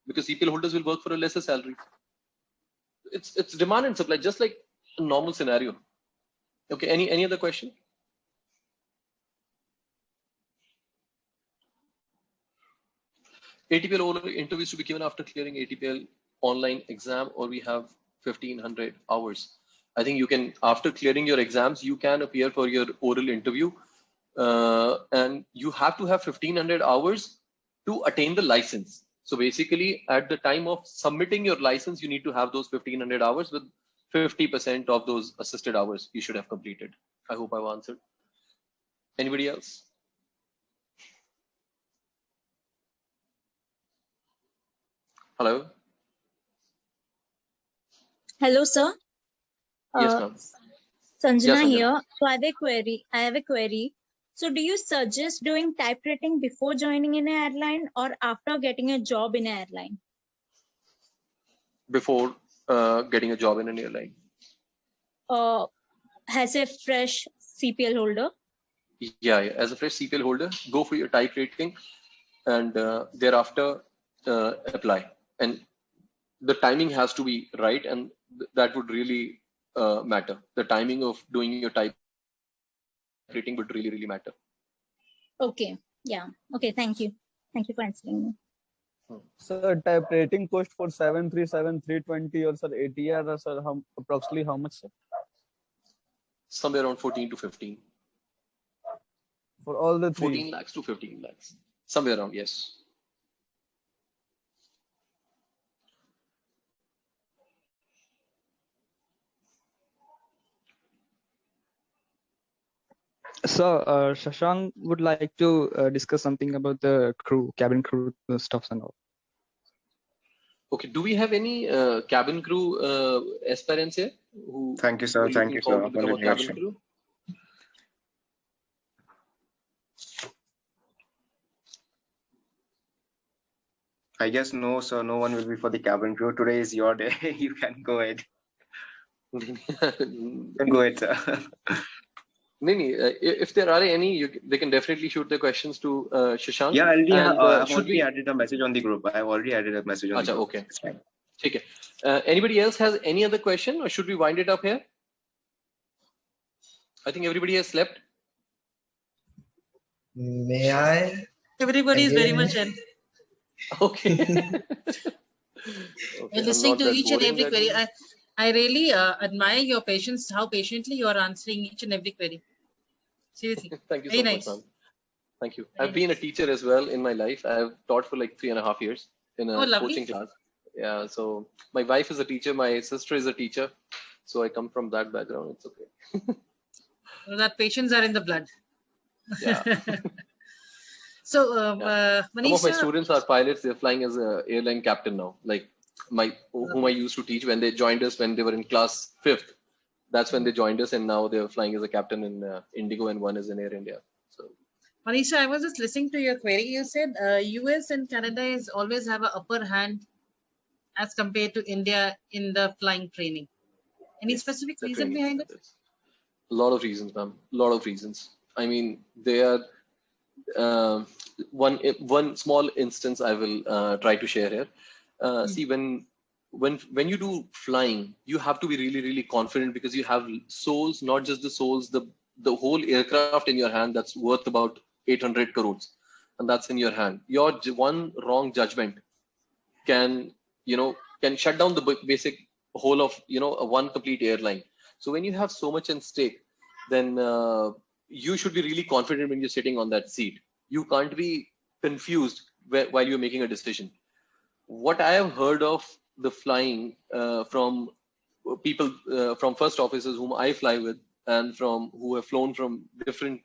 because CPL holders will work for a lesser salary. It's demand and supply, just like a normal scenario. Okay, any other question? ATPL owner interviews to be given after clearing ATPL online exam, or we have 1,500 hours. I think you can, after clearing your exams, you can appear for your oral interview, and you have to have 1,500 hours to attain the license. So basically, at the time of submitting your license, you need to have those 1,500 hours, with 50% of those assisted hours you should have completed. I hope I've answered. Anybody else? Hello. Hello, sir. Yes, ma'am. Sanjana here. So I have a query. So do you suggest doing typewriting before joining in an airline or after getting a job in an airline? Before getting a job in an airline. as a fresh CPL holder? Yeah, as a fresh CPL holder, go for your type rating and thereafter apply. And the timing has to be right, and that would really matter. The timing of doing your type rating would really, really matter. Okay. Yeah. Okay. Thank you. Thank you for answering me. Sir, type rating cost for 737, 320 or sir ATR, or sir, approximately how much, sir? Somewhere around 14 to 15. For all the three? 14 lakhs to 15 lakhs. Somewhere around, yes. So, Shashank would like to discuss something about the crew, cabin crew stuffs and all. Okay, do we have any cabin crew aspirants here? Who Thank you, sir. are Thank looking you, forward sir. to become a cabin Congratulations. crew? I guess no, sir. No one will be for the cabin crew. Today is your day. You can go ahead. You can go ahead, sir. Nini, if there are any, they can definitely shoot their questions to Shashank. Yeah, I've Should already we? added a message on the group. I've already added a message on the Acha, group. okay. It's fine. Okay. Anybody else has any other question, or should we wind it up here? I think everybody has slept. May I? Everybody is very Again? much in. Okay. We're listening to each and every query. I really admire your patience, how patiently you are answering each and every query. Seriously. Thank you Very so nice. much, ma'am. Thank you. I've been a teacher as well in my life. I've taught for like 3.5 years in a Oh, lovely. coaching class. Yeah, so my wife is a teacher, my sister is a teacher. So I come from that background. It's okay. So that patience are in the blood. Yeah. So, Some of my Manisha, students are pilots. They're flying as an airline captain now. Like whom I used to teach when they joined us when they were in class 5th. That's when they joined us, and now they're flying as a captain in Indigo, and one is in Air India. So Manisha, I was just listening to your query. You said US and Canada is always have an upper hand as compared to India in the flying training. Any specific the reason training behind it? standards. A lot of reasons, ma'am. A lot of reasons. I mean, they are one small instance I will try to share here. See, when you do flying, you have to be really, really confident because you have souls, not just the souls, the whole aircraft in your hand that's worth about 800 crores, and that's in your hand. Your one wrong judgment can shut down the basic whole of one complete airline. So when you have so much in stake, then you should be really confident when you're sitting on that seat. You can't be confused while you're making a decision. What I have heard of the flying from people, from first officers whom I fly with, and from who have flown from different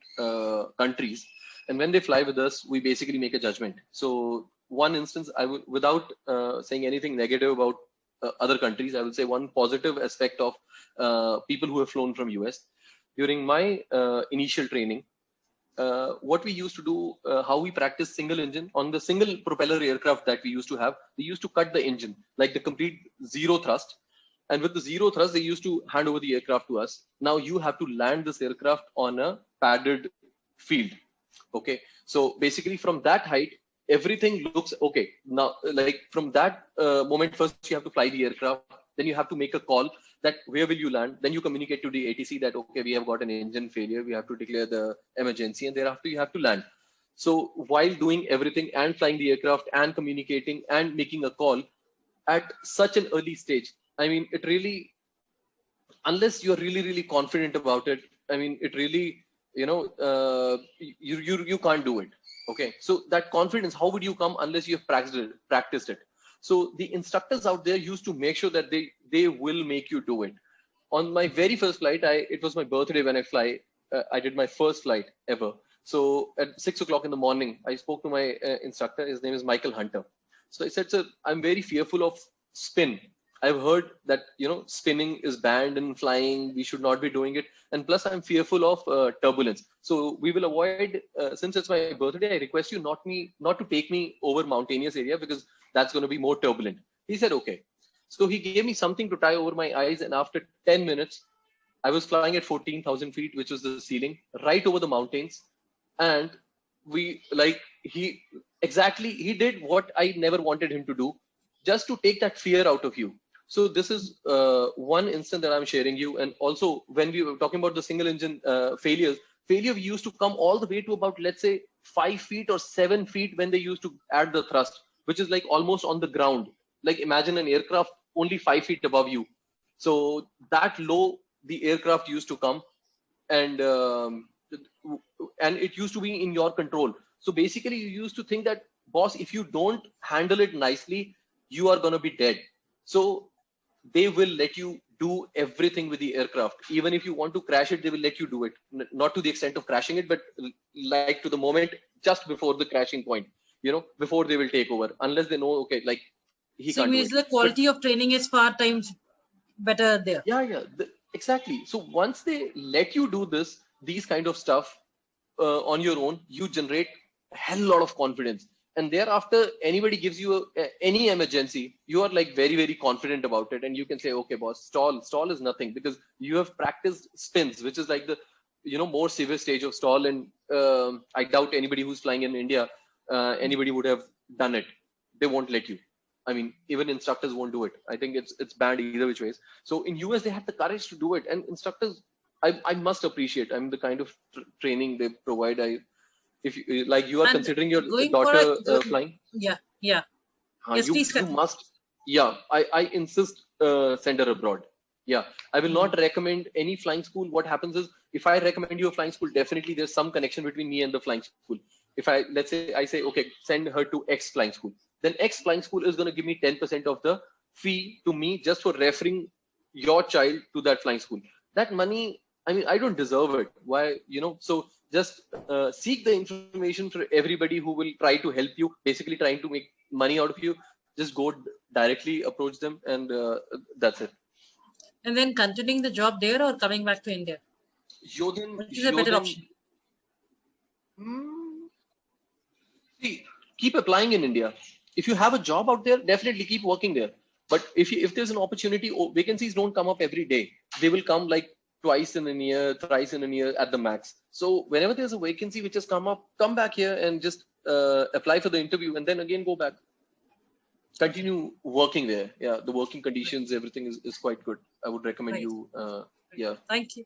countries, and when they fly with us, we basically make a judgment. So one instance, I would, without saying anything negative about other countries, I will say one positive aspect of people who have flown from US. During my initial training, what we used to do, how we practice single engine on the single propeller aircraft that we used to have, they used to cut the engine, like the complete zero thrust. And with the zero thrust, they used to hand over the aircraft to us. Now you have to land this aircraft on a padded field. Okay. So basically from that height, everything looks okay. Now, like from that moment, first you have to fly the aircraft, then you have to make a call that where will you land, then you communicate to the ATC that, okay, we have got an engine failure, we have to declare the emergency, and thereafter you have to land. So while doing everything and flying the aircraft and communicating and making a call at such an early stage, I mean, it really, unless you're really, really confident about it, I mean, it really, you can't do it. Okay, so that confidence, how would you come unless you have practiced it? So the instructors out there used to make sure that they will make you do it. On my very first flight, it was my birthday when I did my first flight ever. So at 6 o'clock in the morning, I spoke to my instructor. His name is Michael Hunter. So I said, sir, I'm very fearful of spin. I've heard that, spinning is banned in flying. We should not be doing it. And plus I'm fearful of turbulence. So we will avoid, since it's my birthday, I request you not to take me over mountainous area because that's going to be more turbulent. He said, okay. So he gave me something to tie over my eyes. And after 10 minutes, I was flying at 14,000 feet, which was the ceiling, right over the mountains. And he did what I never wanted him to do, just to take that fear out of you. So this is one instance that I'm sharing you. And also when we were talking about the single engine failure used to come all the way to about, let's say 5 feet or 7 feet when they used to add the thrust, which is like almost on the ground. Like imagine an aircraft only 5 feet above you. So that low the aircraft used to come, and it used to be in your control. So basically you used to think that, boss, if you don't handle it nicely, you are going to be dead. So they will let you do everything with the aircraft. Even if you want to crash it, they will let you do it. Not to the extent of crashing it, but like to the moment just before the crashing point, before they will take over, unless they know, okay, like he so can't do means it. the quality of training is 4 times better there. Yeah, exactly. So once they let you do these kind of stuff on your own, you generate a hell lot of confidence. And thereafter, anybody gives you any emergency, you are like very, very confident about it. And you can say, okay, boss, stall is nothing, because you have practiced spins, which is like the, more severe stage of stall. And I doubt anybody who's flying in India, anybody would have done it. They won't let you. I mean, even instructors won't do it. I think it's banned either which ways. So in US, they have the courage to do it. And instructors, I must appreciate, the kind of training they provide. If you, like, you are considering your daughter flying. Yeah. Yes, please. You must. Yeah, I insist send her abroad. Yeah, I will not recommend any flying school. What happens is, if I recommend you a flying school, definitely there's some connection between me and the flying school. If let's say I say, okay, send her to X flying school, then X flying school is going to give me 10% of the fee to me just for referring your child to that flying school. That money, I don't deserve it. Why, so just seek the information for everybody who will try to help you, basically trying to make money out of you. Just go directly, approach them, and that's it. And then continuing the job there or coming back to India? Which is a better option? See, keep applying in India. If you have a job out there, definitely keep working there. But if there's an opportunity, vacancies don't come up every day. They will come like twice in a year, thrice in a year at the max. So whenever there's a vacancy which has come up, come back here and just apply for the interview, and then again go back. Continue working there. Yeah, the working conditions, everything is quite good. I would recommend you. Yeah. Thank you.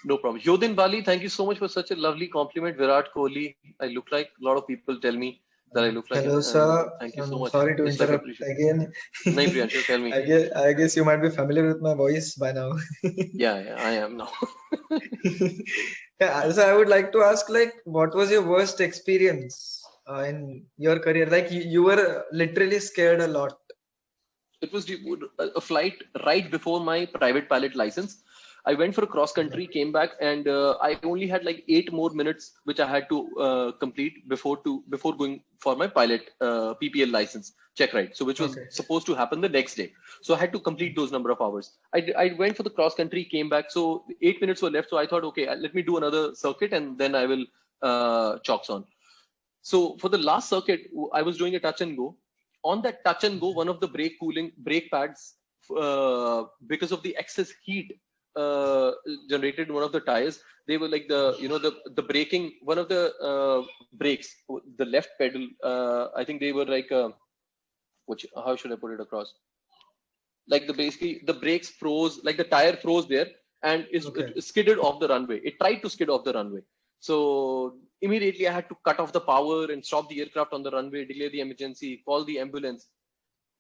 No problem. Yodin Bali, thank you so much for such a lovely compliment. Virat Kohli, I look like, a lot of people tell me that I look like. Hello, sir. Thank you so much. Sorry to interrupt again. No, Priyanshu, tell me. I guess you might be familiar with my voice by now. Yeah, I am now. Yeah, so I would like to ask, like, what was your worst experience in your career? Like, you were literally scared a lot. It was a flight right before my private pilot license. I went for a cross country, came back, and I only had like 8 more minutes which I had to complete before going for my pilot PPL license check ride. So which was supposed to happen the next day. So I had to complete those number of hours. I went for the cross country, came back. So 8 minutes were left. So I thought, okay, let me do another circuit and then I will chalks on. So for the last circuit, I was doing a touch and go. On that touch and go, one of the brake pads, because of the excess heat generated in one of the tires, they were like the braking, one of the brakes, the left pedal, I think they were like how should I put it across, like basically the brakes froze, like the tire froze there, and it skidded off the runway. It tried to skid off the runway. So immediately I had to cut off the power and stop the aircraft on the runway, declare the emergency, call the ambulance.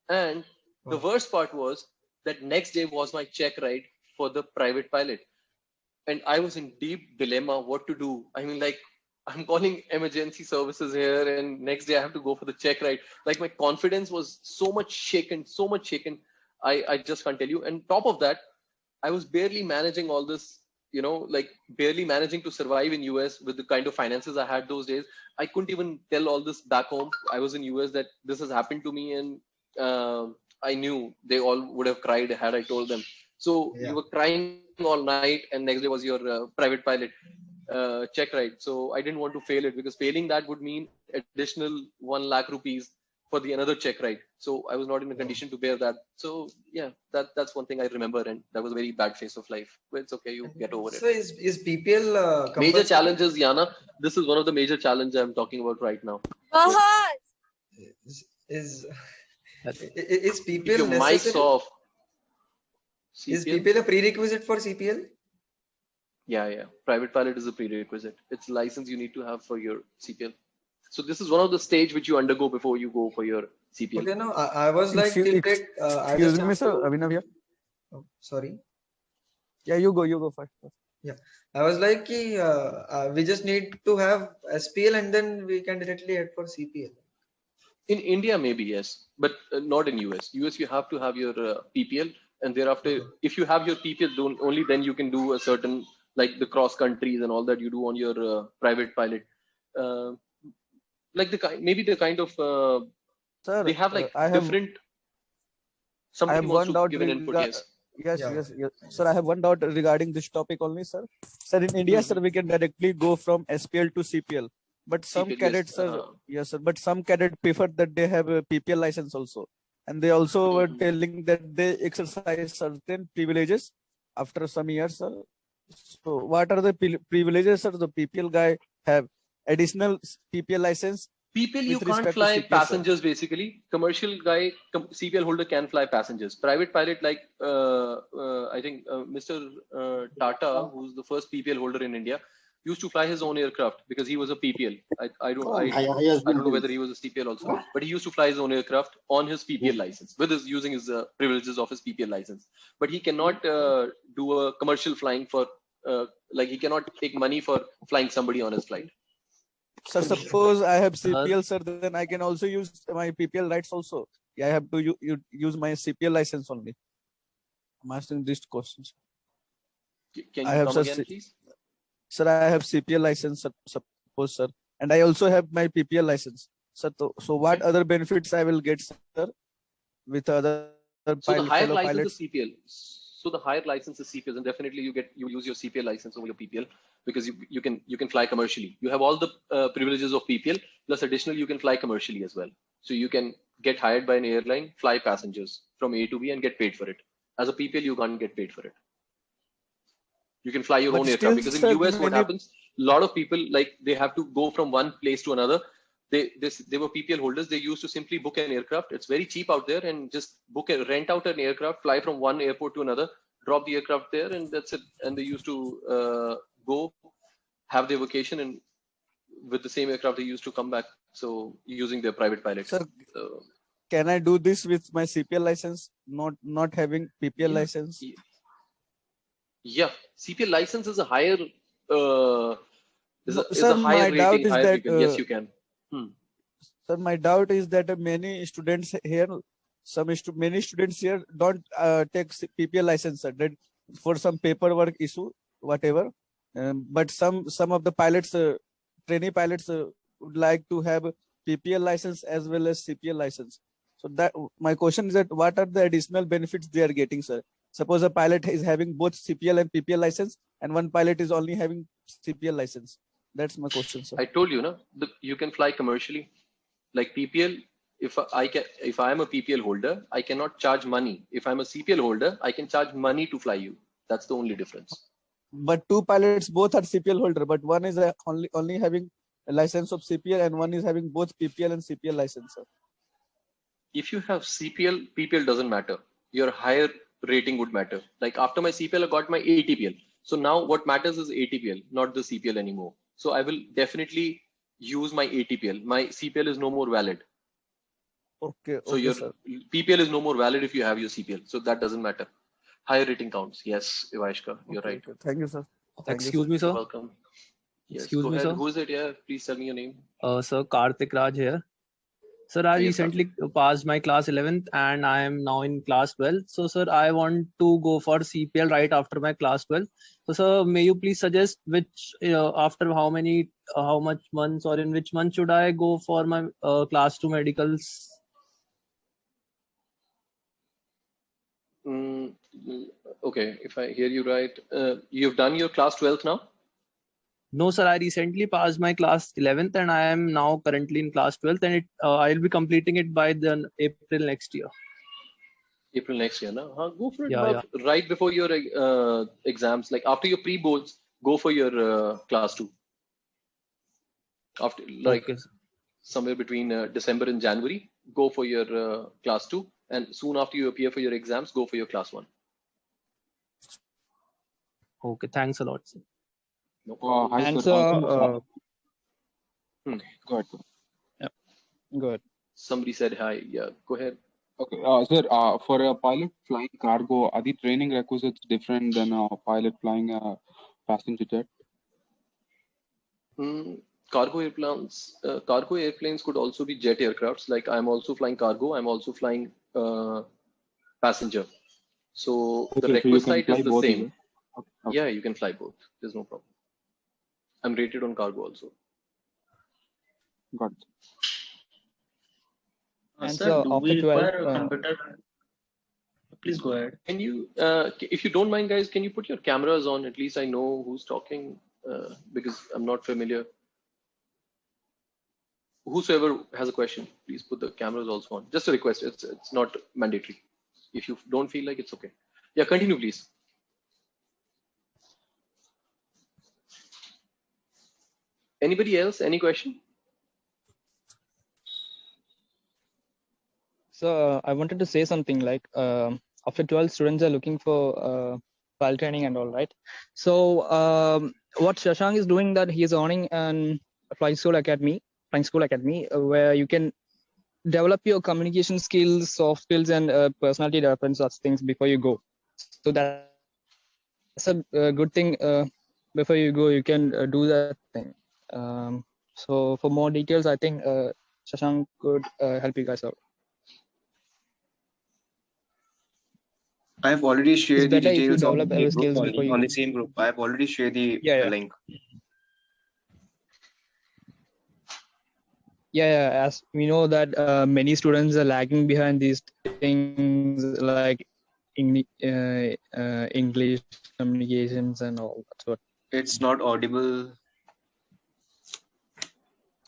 And the worst part was that next day was my check ride for the private pilot. And I was in deep dilemma what to do. I mean, like, I'm calling emergency services here, and next day I have to go for the check ride. Like, my confidence was so much shaken. I just can't tell you. And top of that, I was barely managing all this, like barely managing to survive in US with the kind of finances I had those days. I couldn't even tell all this back home. I was in US that this has happened to me, and I knew they all would have cried had I told them. So you were crying all night, and next day was your private pilot check ride. So I didn't want to fail it, because failing that would mean additional 1 lakh rupees for the another check, right? So I was not in a condition to bear that. So yeah, that's one thing I remember, and that was a very bad phase of life. But it's okay, you get over it. So is PPL Major compulsory? challenges, Yana. This is one of the major challenges I'm talking about right now. Is Keep PPL your mics necessary? off. Is CPL? PPL a prerequisite for CPL? Yeah. Private pilot is a prerequisite. It's a license you need to have for your CPL. So this is one of the stage which you undergo before you go for your CPL. Okay, no, I was like, till date, I Excuse just me, have sir. to. Abhinav here. Oh, sorry. Yeah, you go first. Yeah, I was like, we just need to have SPL and then we can directly head for CPL. In India, maybe yes, but not in US. US, you have to have your PPL, and thereafter, if you have your PPL, only then you can do a certain, like the cross countries and all that you do on your private pilot. Like maybe the kind of Sir, they have like I have different. I Somebody have wants one to doubt give an input. Yes. Yes. Sir, I have one doubt regarding this topic only, sir. Sir, in India, sir, we can directly go from SPL to CPL. But some CPL, cadets, yes, sir, yes, sir. But some cadets prefer that they have a PPL license also, and they also were telling that they exercise certain privileges after some years, sir. So, what are the privileges, sir? The PPL guy have additional PPL license. PPL, you with can't respect to fly CPL, passengers basically. Commercial guy, CPL holder can fly passengers. Private pilot, like I think Mr. Tata, who's the first PPL holder in India, used to fly his own aircraft because he was a PPL. I don't know whether he was a CPL also, but he used to fly his own aircraft on his PPL license, with his using his privileges of his PPL license. But he cannot do a commercial flying for like he cannot take money for flying somebody on his flight. Sir, suppose I have CPL, sir, then I can also use my PPL rights also. Yeah, I have to use my CPL license only. I'm asking these questions. Can I you have, come sir, again, please? Sir, I have CPL license, suppose, sir, and I also have my PPL license. Sir, so what other benefits I will get, sir, with other So the higher fellow license pilots? is CPL. So the higher license is CPL, and definitely you use your CPL license over your PPL because you can fly commercially. You have all the privileges of PPL plus additional you can fly commercially as well. So you can get hired by an airline, fly passengers from A to B, and get paid for it. As a PPL, you can't get paid for it. You can fly your But own still, aircraft because in sir, US, what many- happens? A lot of people like they have to go from one place to another. They were PPL holders. They used to simply book an aircraft. It's very cheap out there, and just rent out an aircraft, fly from one airport to another, drop the aircraft there, and that's it. And they used to go have their vacation, and with the same aircraft they used to come back. So using their private pilots. Sir, So, can I do this with my CPL license, not having PPL license? yeah, CPL license is a higher is a Sir, higher my doubt rating, is higher that, PPL. Yes, you can. Sir, my doubt is that many students here, many students here don't take PPL license, sir, that for some paperwork issue, whatever. But some of the pilots, trainee pilots, would like to have PPL license as well as CPL license. So that my question is that what are the additional benefits they are getting, sir? Suppose a pilot is having both CPL and PPL license, and one pilot is only having CPL license. That's my question, sir. I told you, no, you can fly commercially. Like PPL, if I am a PPL holder, I cannot charge money. If I'm a CPL holder, I can charge money to fly you. That's the only difference. But two pilots both are CPL holder, but one is only having a license of CPL and one is having both PPL and CPL license, sir. If you have CPL, PPL doesn't matter. Your higher rating would matter. Like after my CPL, I got my ATPL. So now what matters is ATPL, not the CPL anymore. So I will definitely use my ATPL. My CPL is no more valid. Okay. So your PPL is no more valid if you have your CPL. So that doesn't matter. Higher rating counts. Yes, Ivashka, you're right. Okay. Thank you, sir. Excuse me, sir. You're welcome. Yes, Excuse go me, ahead. sir. Who is it? Yeah, please tell me your name. Sir, Karthik Raj here. Sir, I Yes, recently passed my class 11th and I am now in class 12. So, sir, I want to go for CPL right after my class 12. So, sir, may you please suggest which, after how much months or in which month should I go for my class 2 medicals? Okay, if I hear you right, you've done your class 12th now? No, sir. I recently passed my class 11th, and I am now currently in class 12th, and I'll be completing it by the April next year. April next year, no? Go for it Yeah, right before your exams, like after your pre-boards, go for your class 2. After, like, okay, somewhere between December and January, go for your class 2, and soon after you appear for your exams, go for your class 1. Okay, thanks a lot, sir. No problem. Hi, And sir. so, Go ahead. yeah, go ahead. Somebody said hi. Yeah, go ahead. Okay, sir, for a pilot flying cargo, are the training requisites different than a pilot flying a passenger jet? Cargo airplanes could also be jet aircrafts. Like I'm also flying cargo. I'm also flying passenger. So the Okay, so you can requisite fly is the both, is same. it? Okay. Yeah, you can fly both. There's no problem. I'm rated on cargo also. Got it. And Sir, so do after we 12, require a computer? Please go ahead. Can you, if you don't mind, guys, can you put your cameras on? At least I know who's talking because I'm not familiar. Whosoever has a question, please put the cameras also on. Just a request. It's not mandatory. If you don't feel like, it's okay. Yeah, continue, please. Anybody else? Any question? So I wanted to say something like after 12, students are looking for file training and all, right? So what Shashank is doing, that he is owning an flying school academy, where you can develop your communication skills, soft skills, and personality development, such things before you go. So that's a good thing. Before you go, you can do that thing. So for more details, I think Shashank could help you guys out. I have already shared the better if you details on develop the other group, skills before you on go. the same group. I have already shared the Yeah. link. Yeah, as we know that many students are lagging behind these things like English communications and all. That's what. It's not audible.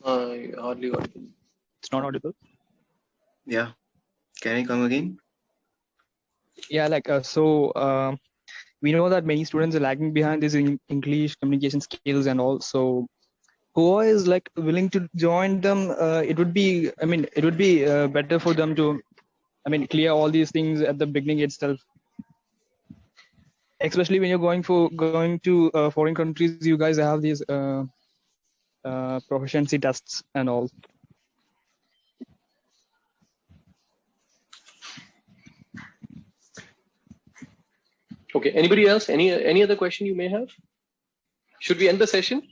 Hardly audible. It's not audible. Yeah. Can I come again? Yeah, like we know that many students are lagging behind these English communication skills and all. So Goa is like willing to join them. It would be better for them to, clear all these things at the beginning itself. Especially when you're going to foreign countries, you guys have these proficiency tests and all. Okay. Anybody else? Any other question you may have? Should we end the session?